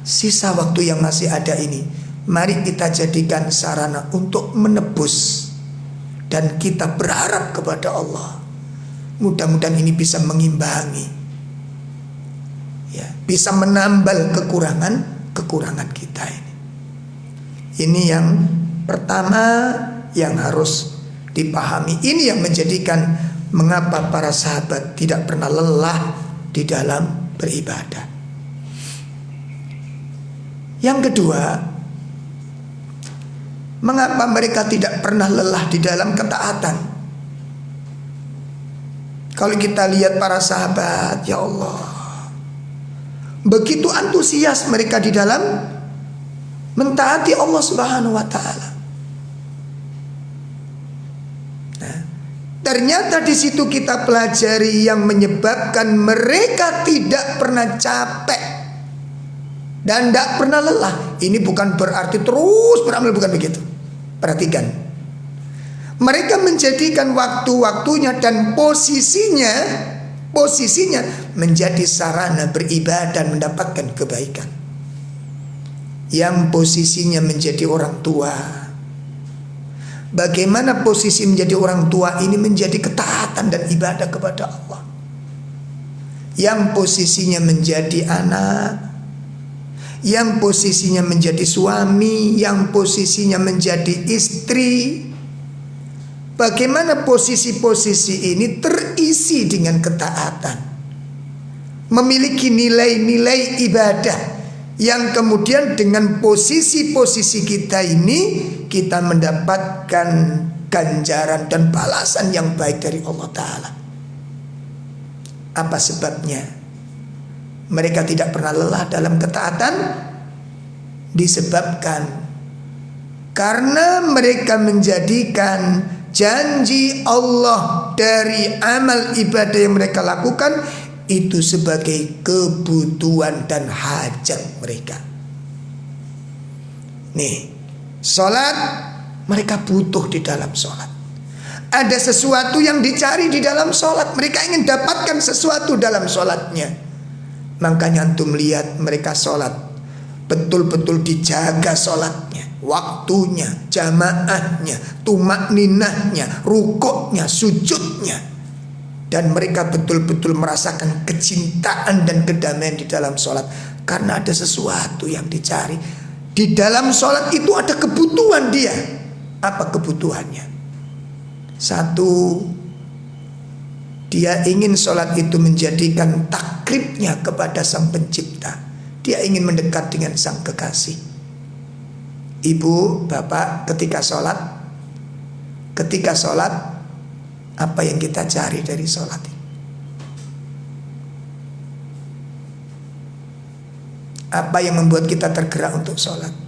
sisa waktu yang masih ada ini, mari kita jadikan sarana untuk menebus. Dan kita berharap kepada Allah, mudah-mudahan ini bisa mengimbangi, ya, bisa menambal kekurangan kita ini. Ini yang pertama yang harus dipahami. Ini yang menjadikan mengapa para sahabat tidak pernah lelah di dalam beribadah. Yang kedua, mengapa mereka tidak pernah lelah di dalam ketaatan? Kalau kita lihat para sahabat, ya Allah, begitu antusias mereka di dalam mentaati Allah Subhanahu wa taala. Nah, ternyata di situ kita pelajari yang menyebabkan mereka tidak pernah capek dan tidak pernah lelah. Ini bukan berarti terus beramal, bukan begitu. Perhatikan, mereka menjadikan waktu-waktunya dan posisinya menjadi sarana beribadah dan mendapatkan kebaikan. Yang posisinya menjadi orang tua, bagaimana posisi menjadi orang tua ini menjadi ketaatan dan ibadah kepada Allah. Yang posisinya menjadi anak, yang posisinya menjadi suami, yang posisinya menjadi istri, bagaimana posisi-posisi ini terisi dengan ketaatan, memiliki nilai-nilai ibadah, yang kemudian dengan posisi-posisi kita ini kita mendapatkan ganjaran dan balasan yang baik dari Allah Ta'ala. Apa sebabnya? Mereka tidak pernah lelah dalam ketaatan, disebabkan karena mereka menjadikan janji Allah dari amal ibadah yang mereka lakukan itu sebagai kebutuhan dan hajat mereka. Nih, sholat, mereka butuh di dalam sholat. Ada sesuatu yang dicari di dalam sholat. Mereka ingin dapatkan sesuatu dalam sholatnya. Makanya antum lihat mereka sholat, betul-betul dijaga sholatnya, waktunya, jamaahnya, tumakninahnya, rukuknya, sujudnya. Dan mereka betul-betul merasakan kecintaan dan kedamaian di dalam sholat. Karena ada sesuatu yang dicari. Di dalam sholat itu ada kebutuhan dia. Apa kebutuhannya? Satu, dia ingin sholat itu menjadikan takribnya kepada Sang Pencipta. Dia ingin mendekat dengan Sang Kekasih. Ibu, bapak, ketika sholat, apa yang kita cari dari sholat ini? Apa yang membuat kita tergerak untuk sholat?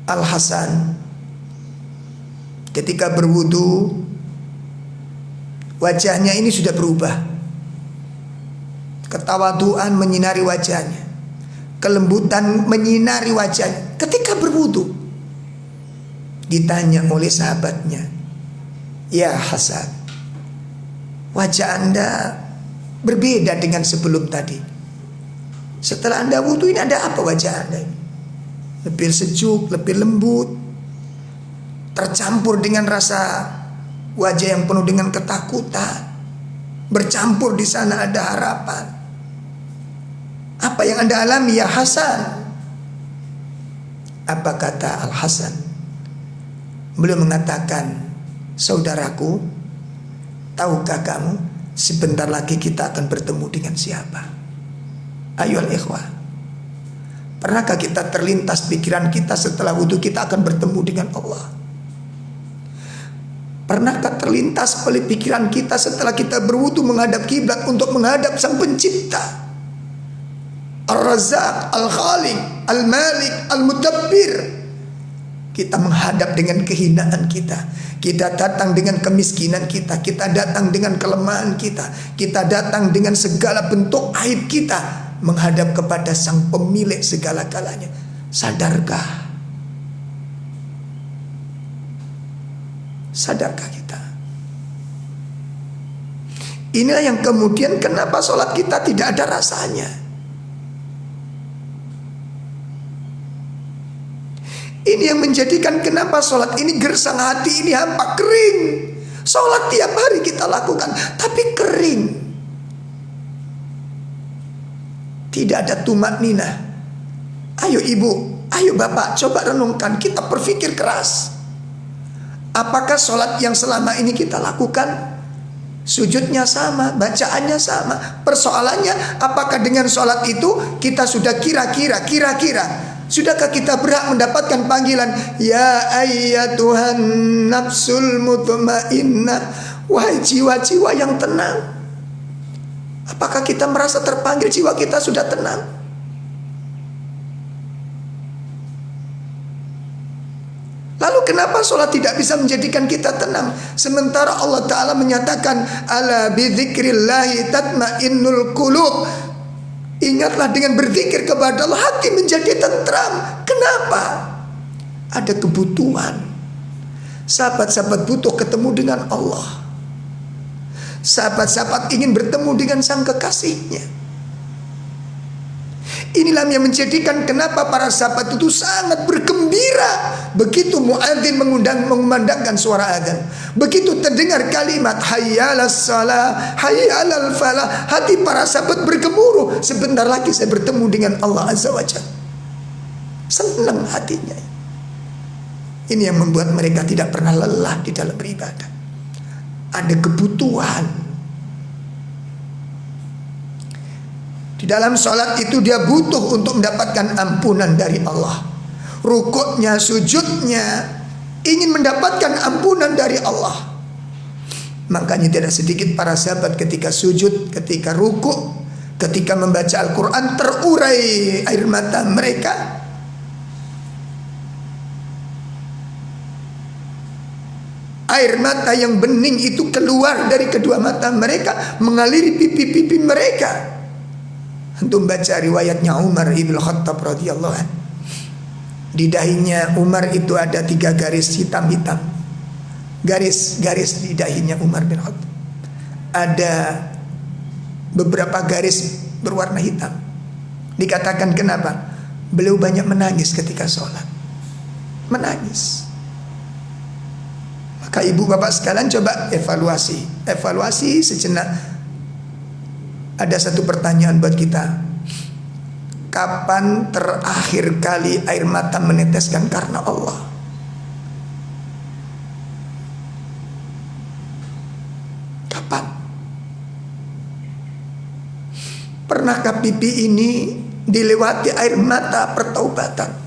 Al-Hasan ketika berwudu, wajahnya ini sudah berubah. Ketawaduan menyinari wajahnya, kelembutan menyinari wajahnya. Ketika berwudu, ditanya oleh sahabatnya, "Ya Hasan, wajah Anda berbeda dengan sebelum tadi. Setelah Anda wudu ini ada apa wajah Anda ini? Lebih sejuk, lebih lembut, tercampur dengan rasa wajah yang penuh dengan ketakutan, bercampur di sana ada harapan. Apa yang Anda alami ya Hasan?" Apa kata Al-Hasan? Beliau mengatakan, "Saudaraku, tahukah kamu sebentar lagi kita akan bertemu dengan siapa?" Ayolah ikhwah, pernahkah kita terlintas pikiran kita setelah wudhu kita akan bertemu dengan Allah? Pernahkah terlintas oleh pikiran kita setelah kita berwudhu menghadap kiblat untuk menghadap Sang Pencipta, Ar-Razzaq, Al-Khaliq, Al-Malik, Al-Mudabbir? Kita menghadap dengan kehinaan kita, kita datang dengan kemiskinan kita, kita datang dengan kelemahan kita, kita datang dengan segala bentuk aib kita, menghadap kepada Sang Pemilik segala-galanya. Sadarkah? Sadarkah kita? Inilah yang kemudian kenapa sholat kita tidak ada rasanya. Ini yang menjadikan kenapa sholat ini gersang, hati ini hampa, kering. Sholat tiap hari kita lakukan, tapi kering. Tidak ada tumak ninah. Ayo ibu, ayo bapak, coba renungkan, kita berpikir keras. Apakah sholat yang selama ini kita lakukan, sujudnya sama, bacaannya sama? Persoalannya, apakah dengan sholat itu kita sudah kira-kira, sudahkah kita berhak mendapatkan panggilan, "Ya ayyatuhan nafsul mutmainnah," wahai jiwa-jiwa yang tenang? Apakah kita merasa terpanggil, jiwa kita sudah tenang? Lalu kenapa sholat tidak bisa menjadikan kita tenang? Sementara Allah Ta'ala menyatakan, "Ala bidzikrillahi tatmainnul qulub." Ingatlah dengan berzikir kepada Allah, hati menjadi tentram. Kenapa? Ada kebutuhan. Sahabat-sahabat butuh ketemu dengan Allah. Sahabat-sahabat ingin bertemu dengan Sang Kekasihnya. Inilah yang menjadikan kenapa para sahabat itu sangat bergembira begitu muadzin mengumandangkan suara adzan. Begitu terdengar kalimat hayya 'alas shalah, hayya 'alal falah, hati para sahabat bergemuruh, sebentar lagi saya bertemu dengan Allah Azza wa Jalla. Senang hatinya. Ini yang membuat mereka tidak pernah lelah di dalam beribadah. Ada kebutuhan. Di dalam sholat itu dia butuh untuk mendapatkan ampunan dari Allah. Rukuknya, sujudnya, ingin mendapatkan ampunan dari Allah. Makanya tidak sedikit para sahabat ketika sujud, ketika rukuk, ketika membaca Al-Quran, terurai air mata mereka. Air mata yang bening itu keluar dari kedua mata mereka, mengaliri pipi-pipi mereka. Antum baca riwayatnya Umar ibn Khattab radhiyallahu anhu. Di dahinya Umar itu ada 3 garis hitam-hitam. Garis-garis di dahinya Umar bin Khattab. Ada beberapa garis berwarna hitam. Dikatakan kenapa? Beliau banyak menangis ketika sholat. Menangis. Maka ibu bapak sekalian coba evaluasi sejenak. Ada satu pertanyaan buat kita. Kapan terakhir kali air mata meneteskan karena Allah? Kapan? Pernahkah pipi ini dilewati air mata pertaubatan?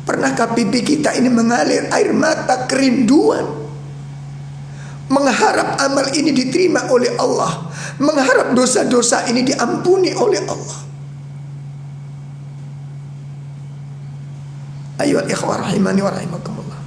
Pernahkah pipi kita ini mengalir air mata kerinduan, mengharap amal ini diterima oleh Allah, mengharap dosa-dosa ini diampuni oleh Allah? Ayo ikhwah rahimani wa rahimakumullah.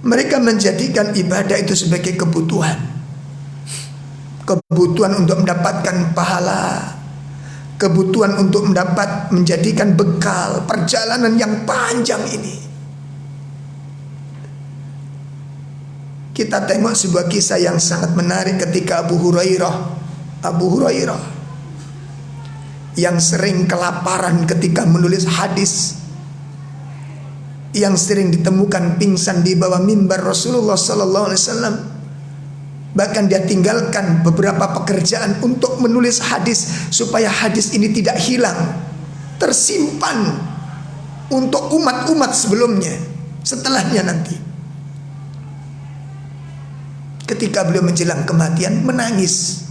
Mereka menjadikan ibadah itu sebagai kebutuhan. Kebutuhan untuk mendapatkan pahala, kebutuhan untuk menjadikan bekal perjalanan yang panjang ini. Kita tengok sebuah kisah yang sangat menarik ketika Abu Hurairah yang sering kelaparan ketika menulis hadis, yang sering ditemukan pingsan di bawah mimbar Rasulullah sallallahu alaihi wasallam. Bahkan dia tinggalkan beberapa pekerjaan untuk menulis hadis supaya hadis ini tidak hilang, tersimpan untuk umat-umat sebelumnya, setelahnya nanti. Ketika beliau menjelang kematian menangis.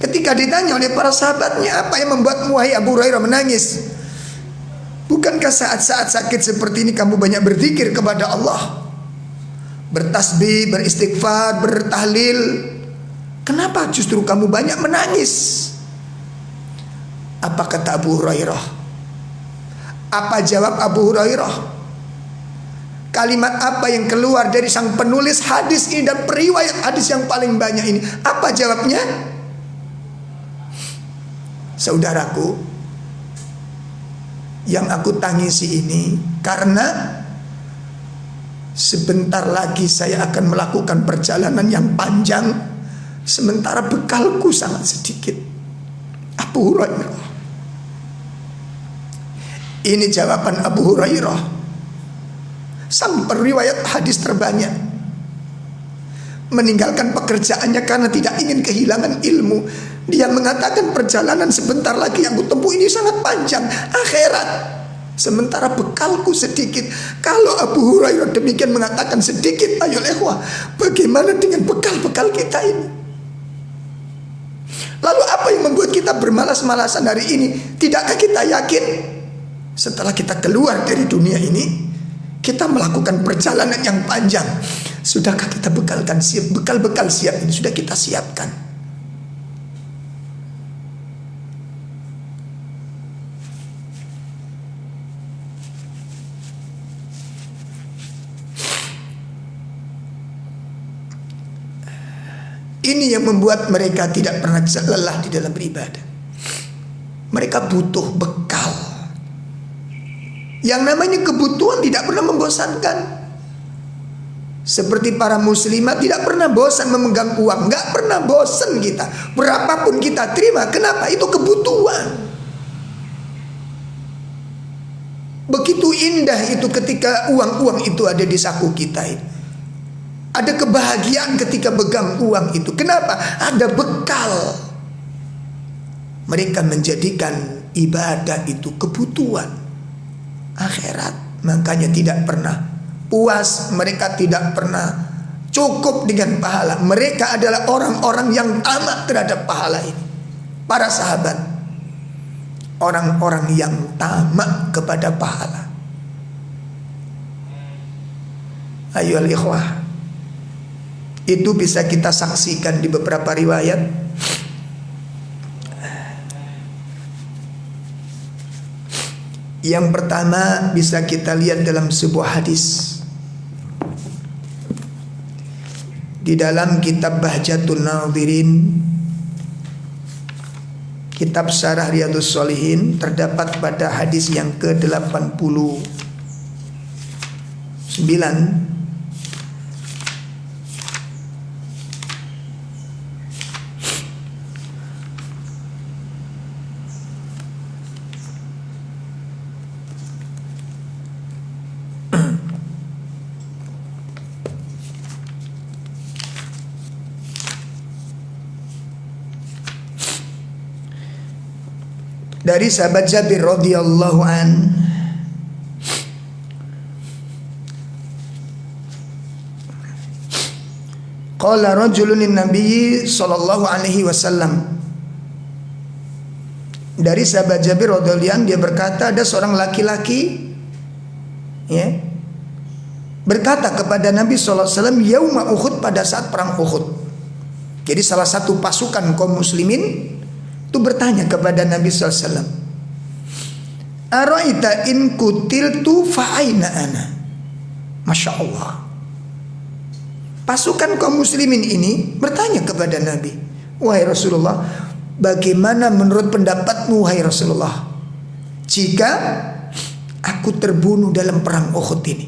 Ketika ditanya oleh para sahabatnya, apa yang membuatmu wahai Abu Hurairah menangis? Bukankah saat-saat sakit seperti ini kamu banyak berzikir kepada Allah, bertasbih, beristighfar, bertahlil? Kenapa justru kamu banyak menangis? Apa kata Abu Hurairah? Apa jawab Abu Hurairah? Kalimat apa yang keluar dari sang penulis hadis ini dan periwayat hadis yang paling banyak ini? Apa jawabnya? Saudaraku, yang aku tangisi ini karena sebentar lagi saya akan melakukan perjalanan yang panjang, sementara bekalku sangat sedikit. Abu Hurairah. Ini jawaban Abu Hurairah, sang periwayat hadis terbanyak, meninggalkan pekerjaannya karena tidak ingin kehilangan ilmu. Dia mengatakan perjalanan sebentar lagi yang kutempuh ini sangat panjang, akhirat, sementara bekalku sedikit. Kalau Abu Hurairah demikian mengatakan sedikit, ayo ikhwah, bagaimana dengan bekal-bekal kita ini? Lalu apa yang membuat kita bermalas-malasan hari ini? Tidakkah kita yakin setelah kita keluar dari dunia ini, kita melakukan perjalanan yang panjang? Sudahkah kita bekalkan siap? Bekal-bekal siap ini sudah kita siapkan. Ini yang membuat mereka tidak pernah lelah di dalam beribadah. Mereka butuh bekal. Yang namanya kebutuhan tidak pernah membosankan. Seperti para muslimat tidak pernah bosan memegang uang. Gak pernah bosan kita. Berapapun kita terima. Kenapa? Itu kebutuhan. Begitu indah itu ketika uang-uang itu ada di saku kita ini. Ada kebahagiaan ketika pegang uang itu. Kenapa? Ada bekal. Mereka menjadikan ibadah itu kebutuhan akhirat. Makanya tidak pernah puas. Mereka tidak pernah cukup dengan pahala. Mereka adalah orang-orang yang tamak terhadap pahala ini. Para sahabat, orang-orang yang tamak kepada pahala. Ayo al-ikhwah, itu bisa kita saksikan di beberapa riwayat. Yang pertama bisa kita lihat dalam sebuah hadis di dalam kitab Bahjatun Nadhirin, kitab Syarah Riyadhus Shalihin, terdapat pada hadis yang ke-89. Dari sahabat Jabir radhiyallahu an, qala rajulun Nabi sallallahu alaihi wasallam. Dari sahabat Jabir radhiyallahu an, dia berkata, ada seorang laki-laki ya berkata kepada Nabi sallallahu alaihi wasallam yauma Uhud, pada saat perang Uhud. Jadi salah satu pasukan kaum muslimin itu bertanya kepada Nabi SAW, Araita in kutiltu fa aina ana? Masya Allah. Pasukan kaum muslimin ini bertanya kepada Nabi, wahai Rasulullah, bagaimana menurut pendapatmu wahai Rasulullah, jika aku terbunuh dalam perang Uhud ini?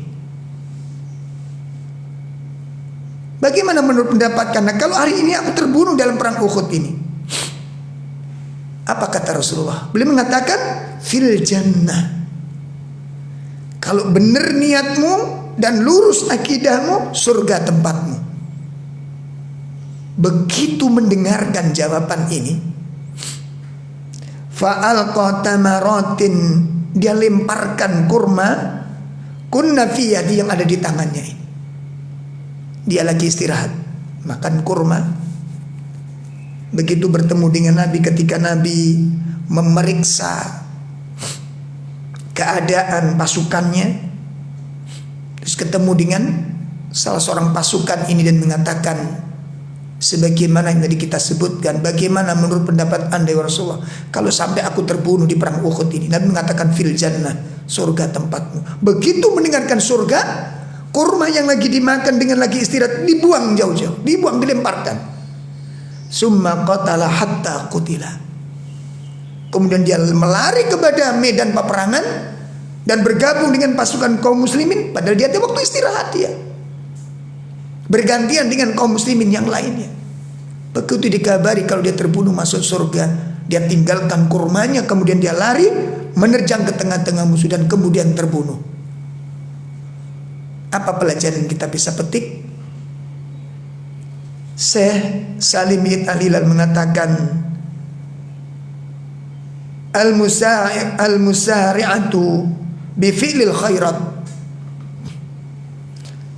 Bagaimana menurut pendapat Anda kalau hari ini aku terbunuh dalam perang Uhud ini? Apa kata Rasulullah? Beliau mengatakan fil jannah. Kalau benar niatmu dan lurus akidahmu, surga tempatmu. Begitu mendengarkan jawaban ini, fa'alqa tamaratin, dia lemparkan kurma kunna fi yadi, yang ada di tangannya ini. Dia lagi istirahat makan kurma. Begitu bertemu dengan Nabi, ketika Nabi memeriksa keadaan pasukannya, terus ketemu dengan salah seorang pasukan ini dan mengatakan, sebagaimana yang tadi kita sebutkan, bagaimana menurut pendapat Anda ya Rasulullah kalau sampai aku terbunuh di perang Uhud ini? Nabi mengatakan fil jannah, surga tempatmu. Begitu mendengarkan surga, kurma yang lagi dimakan dengan lagi istirahat dibuang jauh-jauh, dibuang, dilemparkan. Summa qatala hatta qutila. Kemudian dia melari kepada medan peperangan dan bergabung dengan pasukan kaum muslimin, padahal dia ada waktu istirahat, dia bergantian dengan kaum muslimin yang lainnya. Begitu dikabari kalau dia terbunuh masuk surga, dia tinggalkan kurmanya, kemudian dia lari menerjang ke tengah-tengah musuh dan kemudian terbunuh. Apa pelajaran yang kita bisa petik? Syekh Salim bin Al-Hilal mengatakan, al-musari'atu bi fi'lil khairat.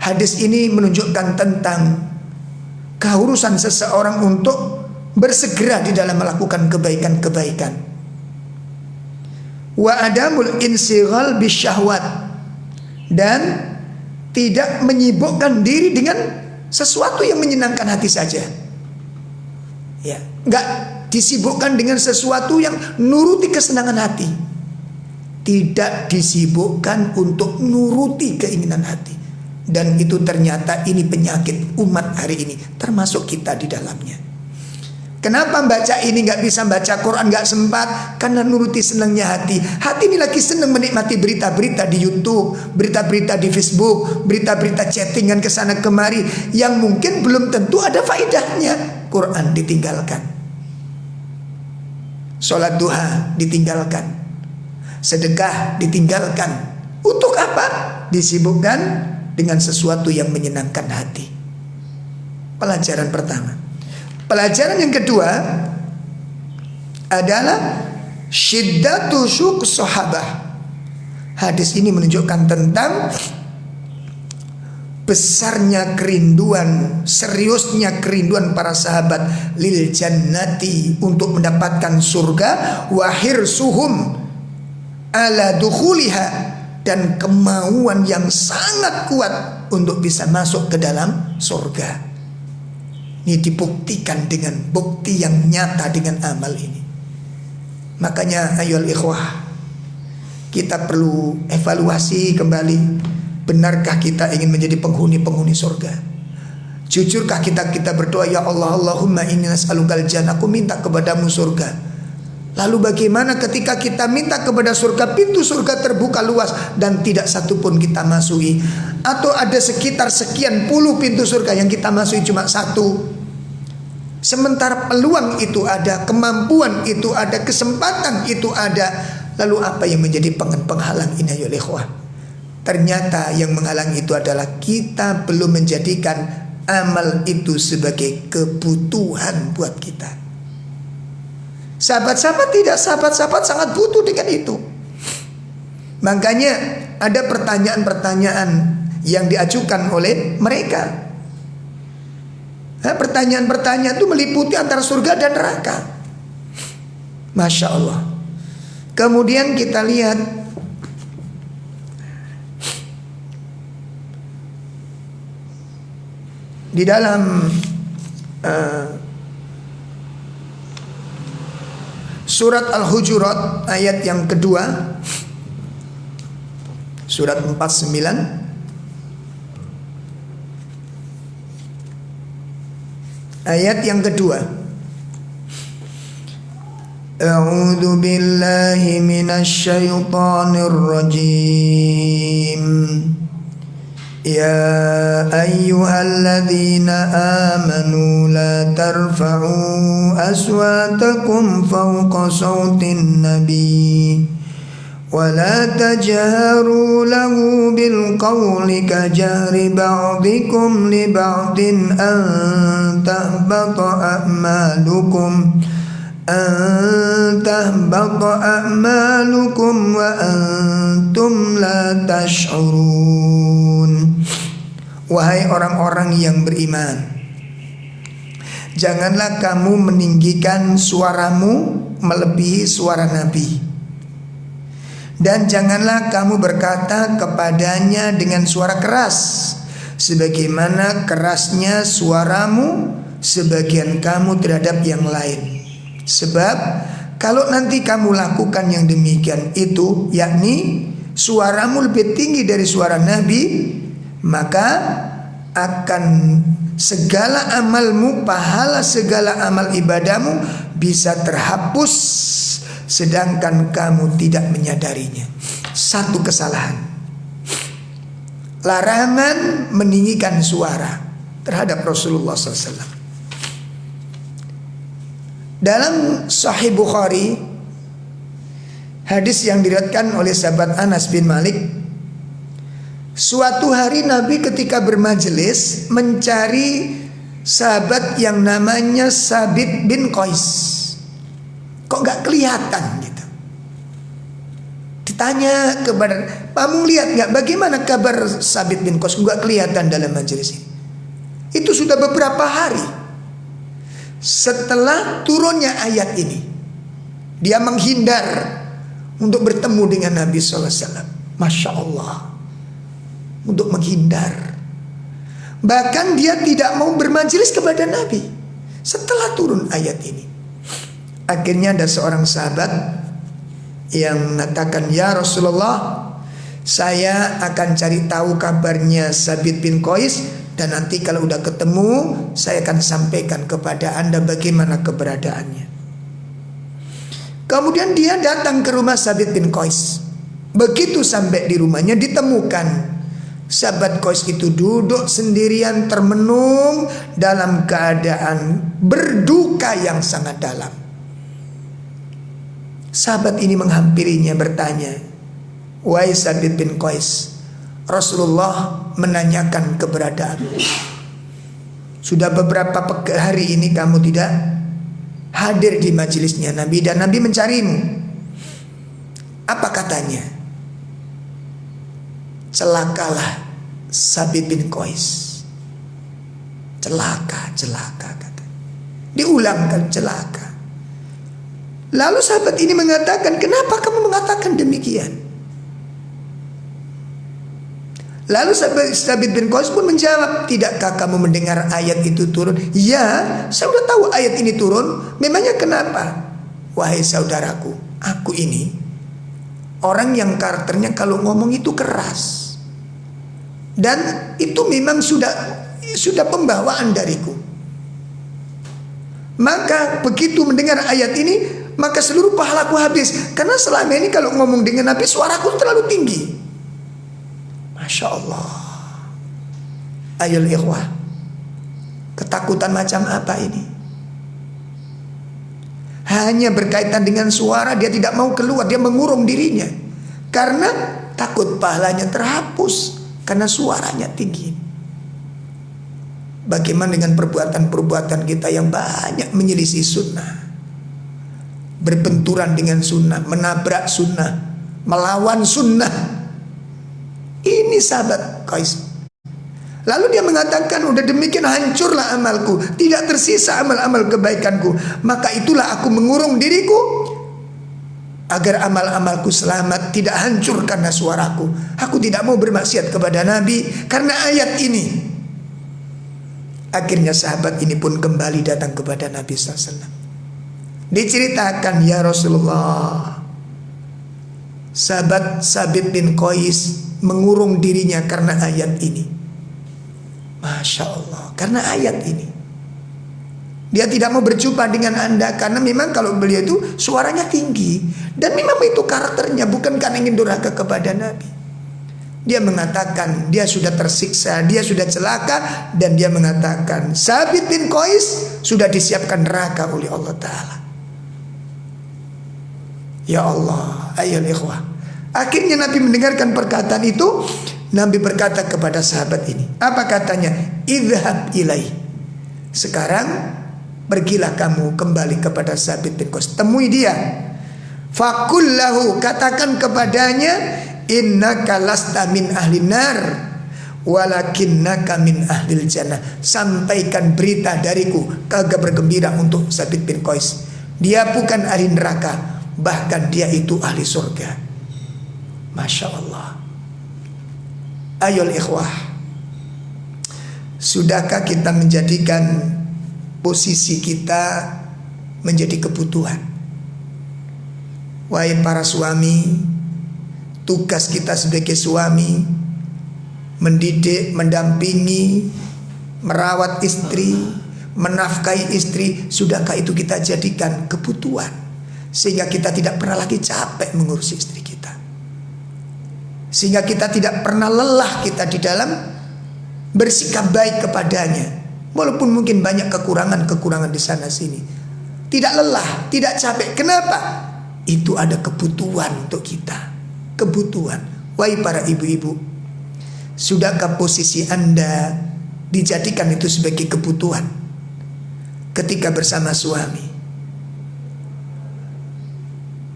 Hadis ini menunjukkan tentang keharusan seseorang untuk bersegera di dalam melakukan kebaikan-kebaikan. Wa adamul insighal bisyahwat, dan tidak menyibukkan diri dengan sesuatu yang menyenangkan hati saja. Ya, enggak disibukkan dengan sesuatu yang nuruti kesenangan hati. Tidak disibukkan untuk nuruti keinginan hati. Dan itu ternyata ini penyakit umat hari ini, termasuk kita di dalamnya. Kenapa baca ini nggak bisa baca Quran, nggak sempat? Karena nuruti senangnya hati. Hati ini lagi senang menikmati berita-berita di YouTube, berita-berita di Facebook, berita-berita chattingan kesana kemari yang mungkin belum tentu ada faedahnya. Quran ditinggalkan, sholat duha ditinggalkan, sedekah ditinggalkan. Untuk apa? Disibukkan dengan sesuatu yang menyenangkan hati. Pelajaran pertama. Pelajaran yang kedua adalah syiddatu syuq sahabah. Hadis ini menunjukkan tentang besarnya kerinduan, seriusnya kerinduan para sahabat lil jannati, untuk mendapatkan surga, wa hirsuhum ala dukhuliha, dan kemauan yang sangat kuat untuk bisa masuk ke dalam surga. Ini dibuktikan dengan bukti yang nyata dengan amal ini. Makanya ayoul ikhwah, kita perlu evaluasi kembali. Benarkah kita ingin menjadi penghuni surga? Jujurkah kita berdoa, ya Allah, Allahumma inni nas'alukal jannah, aku minta kepadamu surga. Lalu bagaimana ketika kita minta kepada surga, pintu surga terbuka luas dan tidak satu pun kita masuki? Atau ada sekitar sekian puluh pintu surga yang kita masuki cuma satu. Sementara peluang itu ada, kemampuan itu ada, kesempatan itu ada. Lalu apa yang menjadi penghalang ini ya ikhwah? Ternyata yang menghalang itu adalah kita belum menjadikan amal itu sebagai kebutuhan buat kita. Sahabat-sahabat tidak, sahabat-sahabat sangat butuh dengan itu. Makanya ada pertanyaan-pertanyaan yang diajukan oleh mereka. Pertanyaan-pertanyaan itu meliputi antara surga dan neraka. Masya Allah. Kemudian kita lihat di dalam surat Al-Hujurat ayat yang kedua, surat 49 ayat yang kedua. A'udzu billahi minasy syaithanir rajim. Ya ayyuhalladzina amanu la tarfa'u aswatakum fawqa sautin nabi wa la tajharu lahu bil qawli ka jahri ba'dikum li ba'din an tahbata a'malukum wa antum la tash'urun. Wahai orang-orang yang beriman, janganlah kamu meninggikan suaramu melebihi suara Nabi, dan janganlah kamu berkata kepadanya dengan suara keras sebagaimana kerasnya suaramu sebagian kamu terhadap yang lain. Sebab kalau nanti kamu lakukan yang demikian itu, yakni suaramu lebih tinggi dari suara Nabi, maka akan segala amalmu, pahala segala amal ibadahmu bisa terhapus, sedangkan kamu tidak menyadarinya. Satu kesalahan, larangan meninggikan suara terhadap Rasulullah SAW. Dalam Sahih Bukhari, hadis yang diriwayatkan oleh sahabat Anas bin Malik, suatu hari Nabi ketika bermajelis mencari sahabat yang namanya Sabit bin Qais. Kok gak kelihatan gitu. Ditanya kepada, kamu lihat gak bagaimana kabar Sabit bin Qais? Gak kelihatan dalam majelis ini. Itu sudah beberapa hari setelah turunnya ayat ini. Dia menghindar untuk bertemu dengan Nabi SAW. Masya Allah, untuk menghindar. Bahkan dia tidak mau bermajelis kepada Nabi setelah turun ayat ini. Akhirnya ada seorang sahabat yang mengatakan, ya Rasulullah, saya akan cari tahu kabarnya Sabit bin Qais, dan nanti kalau udah ketemu saya akan sampaikan kepada Anda bagaimana keberadaannya. Kemudian dia datang ke rumah Sabit bin Qais. Begitu sampai di rumahnya, ditemukan sahabat Qais itu duduk sendirian termenung dalam keadaan berduka yang sangat dalam. Sahabat ini menghampirinya bertanya, wahai Sabit bin Qais, Rasulullah menanyakan keberadaanmu. Sudah beberapa hari ini kamu tidak hadir di majelisnya Nabi, dan Nabi mencarimu. Apa katanya? Celakalah Sabit bin Qais. Celaka kata. Diulangkan celaka. Lalu sahabat ini mengatakan, kenapa kamu mengatakan demikian? Lalu Sabit bin Qais pun menjawab, tidakkah kamu mendengar ayat itu turun? Ya, saya sudah tahu ayat ini turun. Memangnya kenapa? Wahai saudaraku, aku ini Orang yang karakternya kalau ngomong itu keras. Dan itu memang sudah pembawaan dariku. Maka begitu mendengar ayat ini, maka seluruh pahalaku habis. Karena selama ini kalau ngomong dengan Nabi, suaraku terlalu tinggi. Masya Allah. Ayol ikhwah, ketakutan macam apa ini? Hanya berkaitan dengan suara, dia tidak mau keluar, dia mengurung dirinya. Karena takut pahalanya terhapus, karena suaranya tinggi. Bagaimana dengan perbuatan-perbuatan kita yang banyak menyelisih sunnah, berbenturan dengan sunnah, menabrak sunnah, melawan sunnah. Ini sahabat Qais. Lalu dia mengatakan, udah demikian hancurlah amalku, tidak tersisa amal-amal kebaikanku. Maka itulah aku mengurung diriku agar amal-amalku selamat, tidak hancur karena suaraku. Aku tidak mau bermaksiat kepada Nabi karena ayat ini. Akhirnya sahabat ini pun kembali datang kepada Nabi SAW. Diceritakan, ya Rasulullah, sahabat Sabit bin Qais mengurung dirinya karena ayat ini. Masya Allah, karena ayat ini. Dia tidak mau berjumpa dengan Anda karena memang kalau beliau itu suaranya tinggi. Dan memang itu karakternya, bukan karena ingin durhaka kepada Nabi. Dia mengatakan dia sudah tersiksa, dia sudah celaka. Dan dia mengatakan Sabit bin Qais sudah disiapkan neraka oleh Allah Ta'ala. Ya Allah, ayol ikhwah. Akhirnya Nabi mendengarkan perkataan itu. Nabi berkata kepada sahabat ini, apa katanya? Idhab ilai. Sekarang pergilah kamu kembali kepada Sabit bin Qais, temui dia. Faqul lahu, katakan kepadanya, innaka lasta min ahlin nar walakinnaka min ahlil jannah. Sampaikan berita dariku, kabar gembira untuk Sabit bin Qais. Dia bukan ahli neraka, bahkan dia itu ahli surga. Masya Allah. Ayol ikhwah, sudahkah kita menjadikan posisi kita menjadi kebutuhan? Wahai para suami, tugas kita sebagai suami mendidik, mendampingi, merawat istri, menafkahi istri. Sudahkah itu kita jadikan kebutuhan, sehingga kita tidak pernah lagi capek mengurusi istri kita, sehingga kita tidak pernah lelah kita di dalam bersikap baik kepadanya, walaupun mungkin banyak kekurangan-kekurangan di sana sini. Tidak lelah, tidak capek. Kenapa? Itu ada kebutuhan untuk kita. Kebutuhan. Wahai para ibu-ibu, sudahkah posisi Anda dijadikan itu sebagai kebutuhan ketika bersama suami,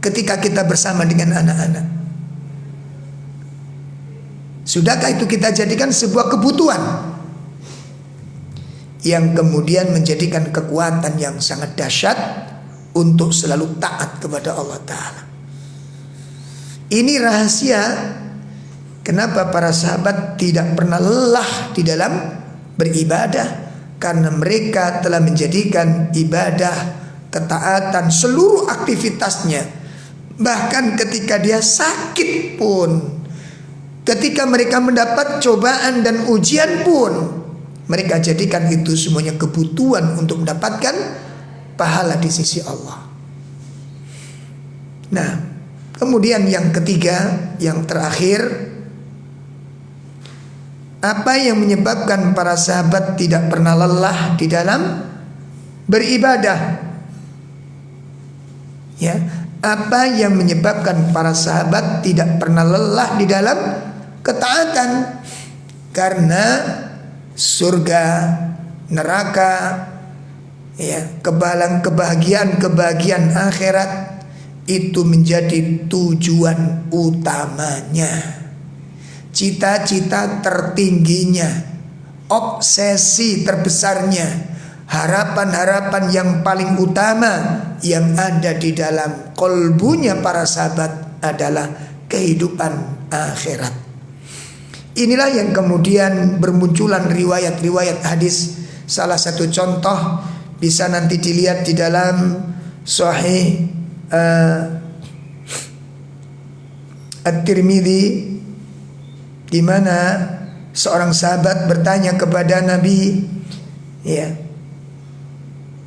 ketika kita bersama dengan anak-anak? Sudahkah itu kita jadikan sebuah kebutuhan yang kemudian menjadikan kekuatan yang sangat dahsyat untuk selalu taat kepada Allah Ta'ala? Ini rahasia kenapa para sahabat tidak pernah lelah di dalam beribadah, karena mereka telah menjadikan ibadah, ketaatan, seluruh aktivitasnya. Bahkan ketika dia sakit pun, ketika mereka mendapat cobaan dan ujian pun, mereka jadikan itu semuanya kebutuhan untuk mendapatkan pahala di sisi Allah. Nah, kemudian yang ketiga, yang terakhir, apa yang menyebabkan para sahabat tidak pernah lelah di dalam beribadah? Ya, apa yang menyebabkan para sahabat tidak pernah lelah di dalam ketaatan? Karena surga, neraka, ya, kebahagiaan akhirat itu menjadi tujuan utamanya, cita-cita tertingginya, obsesi terbesarnya, harapan-harapan yang paling utama yang ada di dalam kolbunya para sahabat adalah kehidupan akhirat. Inilah yang kemudian bermunculan riwayat-riwayat hadis. Salah satu contoh bisa nanti dilihat di dalam Sahih At-Tirmidzi, di mana seorang sahabat bertanya kepada Nabi, ya,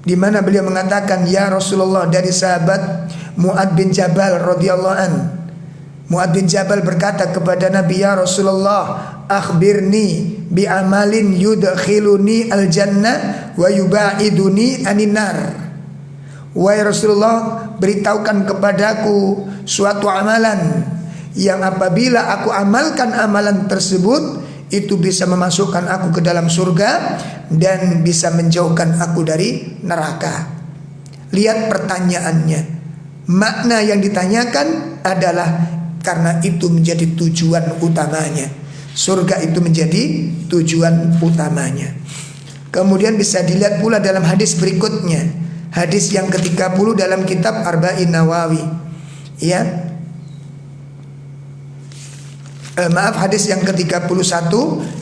di mana beliau mengatakan, ya Rasulullah, dari sahabat Mu'ad bin Jabal radhiyallahu an. Mu'ad bin Jabal berkata kepada Nabi, ya Rasulullah, akhbirni bi amalin yudkhiluni al-jannah wa yubaiduni anin nar. Wahai Rasulullah, beritahukan kepadaku suatu amalan yang apabila aku amalkan amalan tersebut, itu bisa memasukkan aku ke dalam surga dan bisa menjauhkan aku dari neraka. Lihat pertanyaannya. Makna yang ditanyakan adalah karena itu menjadi tujuan utamanya. Surga itu menjadi tujuan utamanya. Kemudian bisa dilihat pula dalam hadis berikutnya, hadis yang ke-30 dalam kitab Arba'in Nawawi, ya. Hadis yang ke-31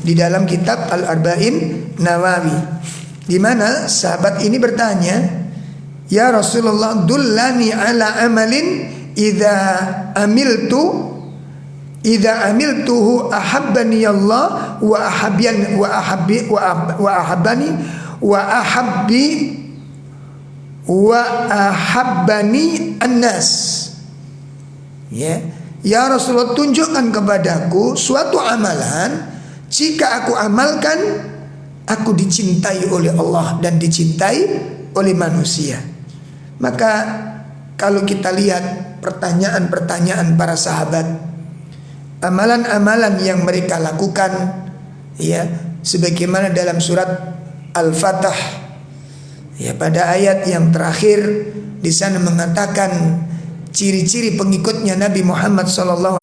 di dalam kitab Al-Arba'in Nawawi, di mana sahabat ini bertanya, ya Rasulullah, dullani ala amalin idza amiltuhu ahabbani Allah wa ahabbani annas. Ya Rasulullah, tunjukkan kepadaku suatu amalan, jika aku amalkan, aku dicintai oleh Allah dan dicintai oleh manusia. Maka kalau kita lihat pertanyaan-pertanyaan para sahabat, amalan-amalan yang mereka lakukan, ya, sebagaimana dalam surat Al-Fatah, ya, pada ayat yang terakhir di sana mengatakan ciri-ciri pengikutnya Nabi Muhammad SAW,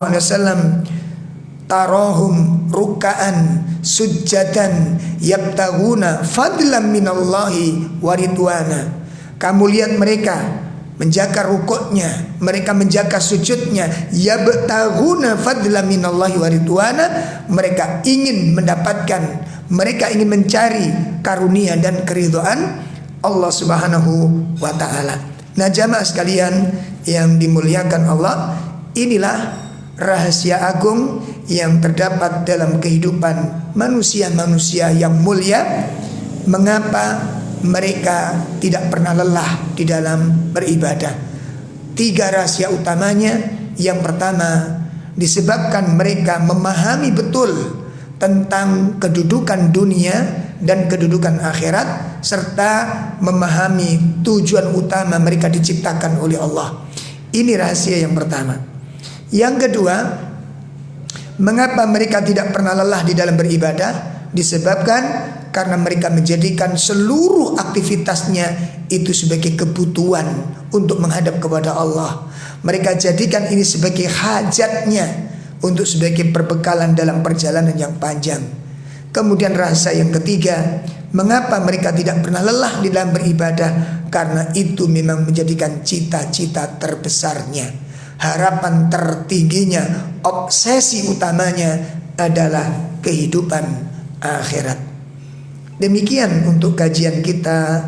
tarahum ruka'an sujjadan yabtaguna fadlan minallahi waridwana. Kamu lihat mereka menjaga rukuknya, mereka menjaga sujudnya, yabtaguna fadlan minallahi waridwana. Mereka ingin mendapatkan, mereka ingin mencari karunia dan keridhaan Allah Subhanahu wa ta'ala. Nah, jamaah sekalian yang dimuliakan Allah, inilah rahasia agung yang terdapat dalam kehidupan manusia-manusia yang mulia. Mengapa mereka tidak pernah lelah di dalam beribadah? 3 rahasia utamanya. Yang pertama, disebabkan mereka memahami betul tentang kedudukan dunia dan kedudukan akhirat, serta memahami tujuan utama mereka diciptakan oleh Allah. Ini rahasia yang pertama. Yang kedua, mengapa mereka tidak pernah lelah di dalam beribadah? Disebabkan karena mereka menjadikan seluruh aktivitasnya itu sebagai kebutuhan untuk menghadap kepada Allah. Mereka jadikan ini sebagai hajatnya, untuk sebagai perbekalan dalam perjalanan yang panjang. Kemudian rahasia yang ketiga, mengapa mereka tidak pernah lelah di dalam beribadah? Karena itu memang menjadikan cita-cita terbesarnya, harapan tertingginya, obsesi utamanya adalah kehidupan akhirat. Demikian untuk kajian kita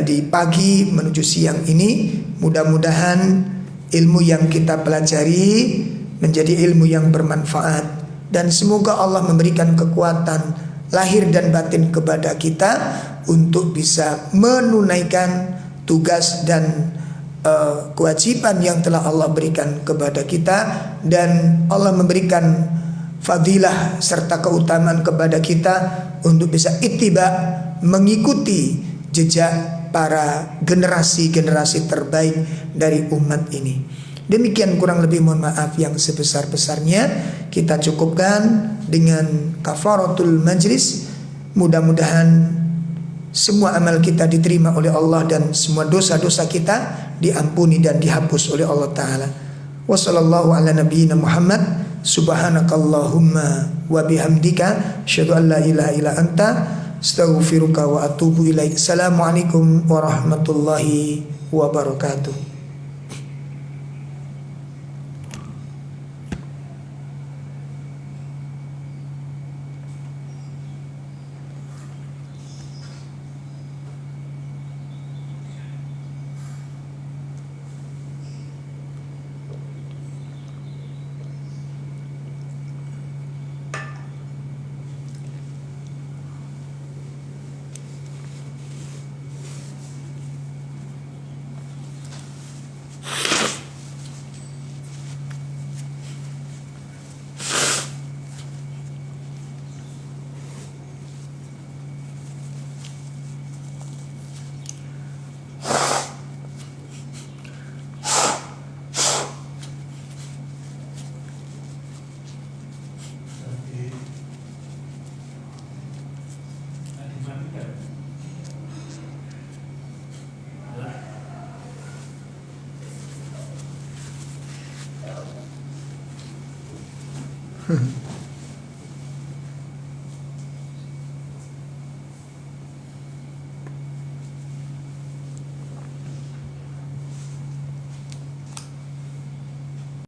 di pagi menuju siang ini. Mudah-mudahan ilmu yang kita pelajari menjadi ilmu yang bermanfaat, dan semoga Allah memberikan kekuatan lahir dan batin kepada kita untuk bisa menunaikan tugas dan kewajiban yang telah Allah berikan kepada kita, dan Allah memberikan fadilah serta keutamaan kepada kita untuk bisa ittiba, mengikuti jejak para generasi-generasi terbaik dari umat ini. Demikian kurang lebih, mohon maaf yang sebesar-besarnya. Kita cukupkan dengan kafaratul majlis. Mudah-mudahan semua amal kita diterima oleh Allah dan semua dosa-dosa kita diampuni dan dihapus oleh Allah Ta'ala. Wa sallallahu ala nabiyyina Muhammad. Subhanakallahumma wa bihamdika asyhadu an la ilaha illa anta astaghfiruka wa atubu ilaik. Assalamualaikum warahmatullahi wabarakatuh.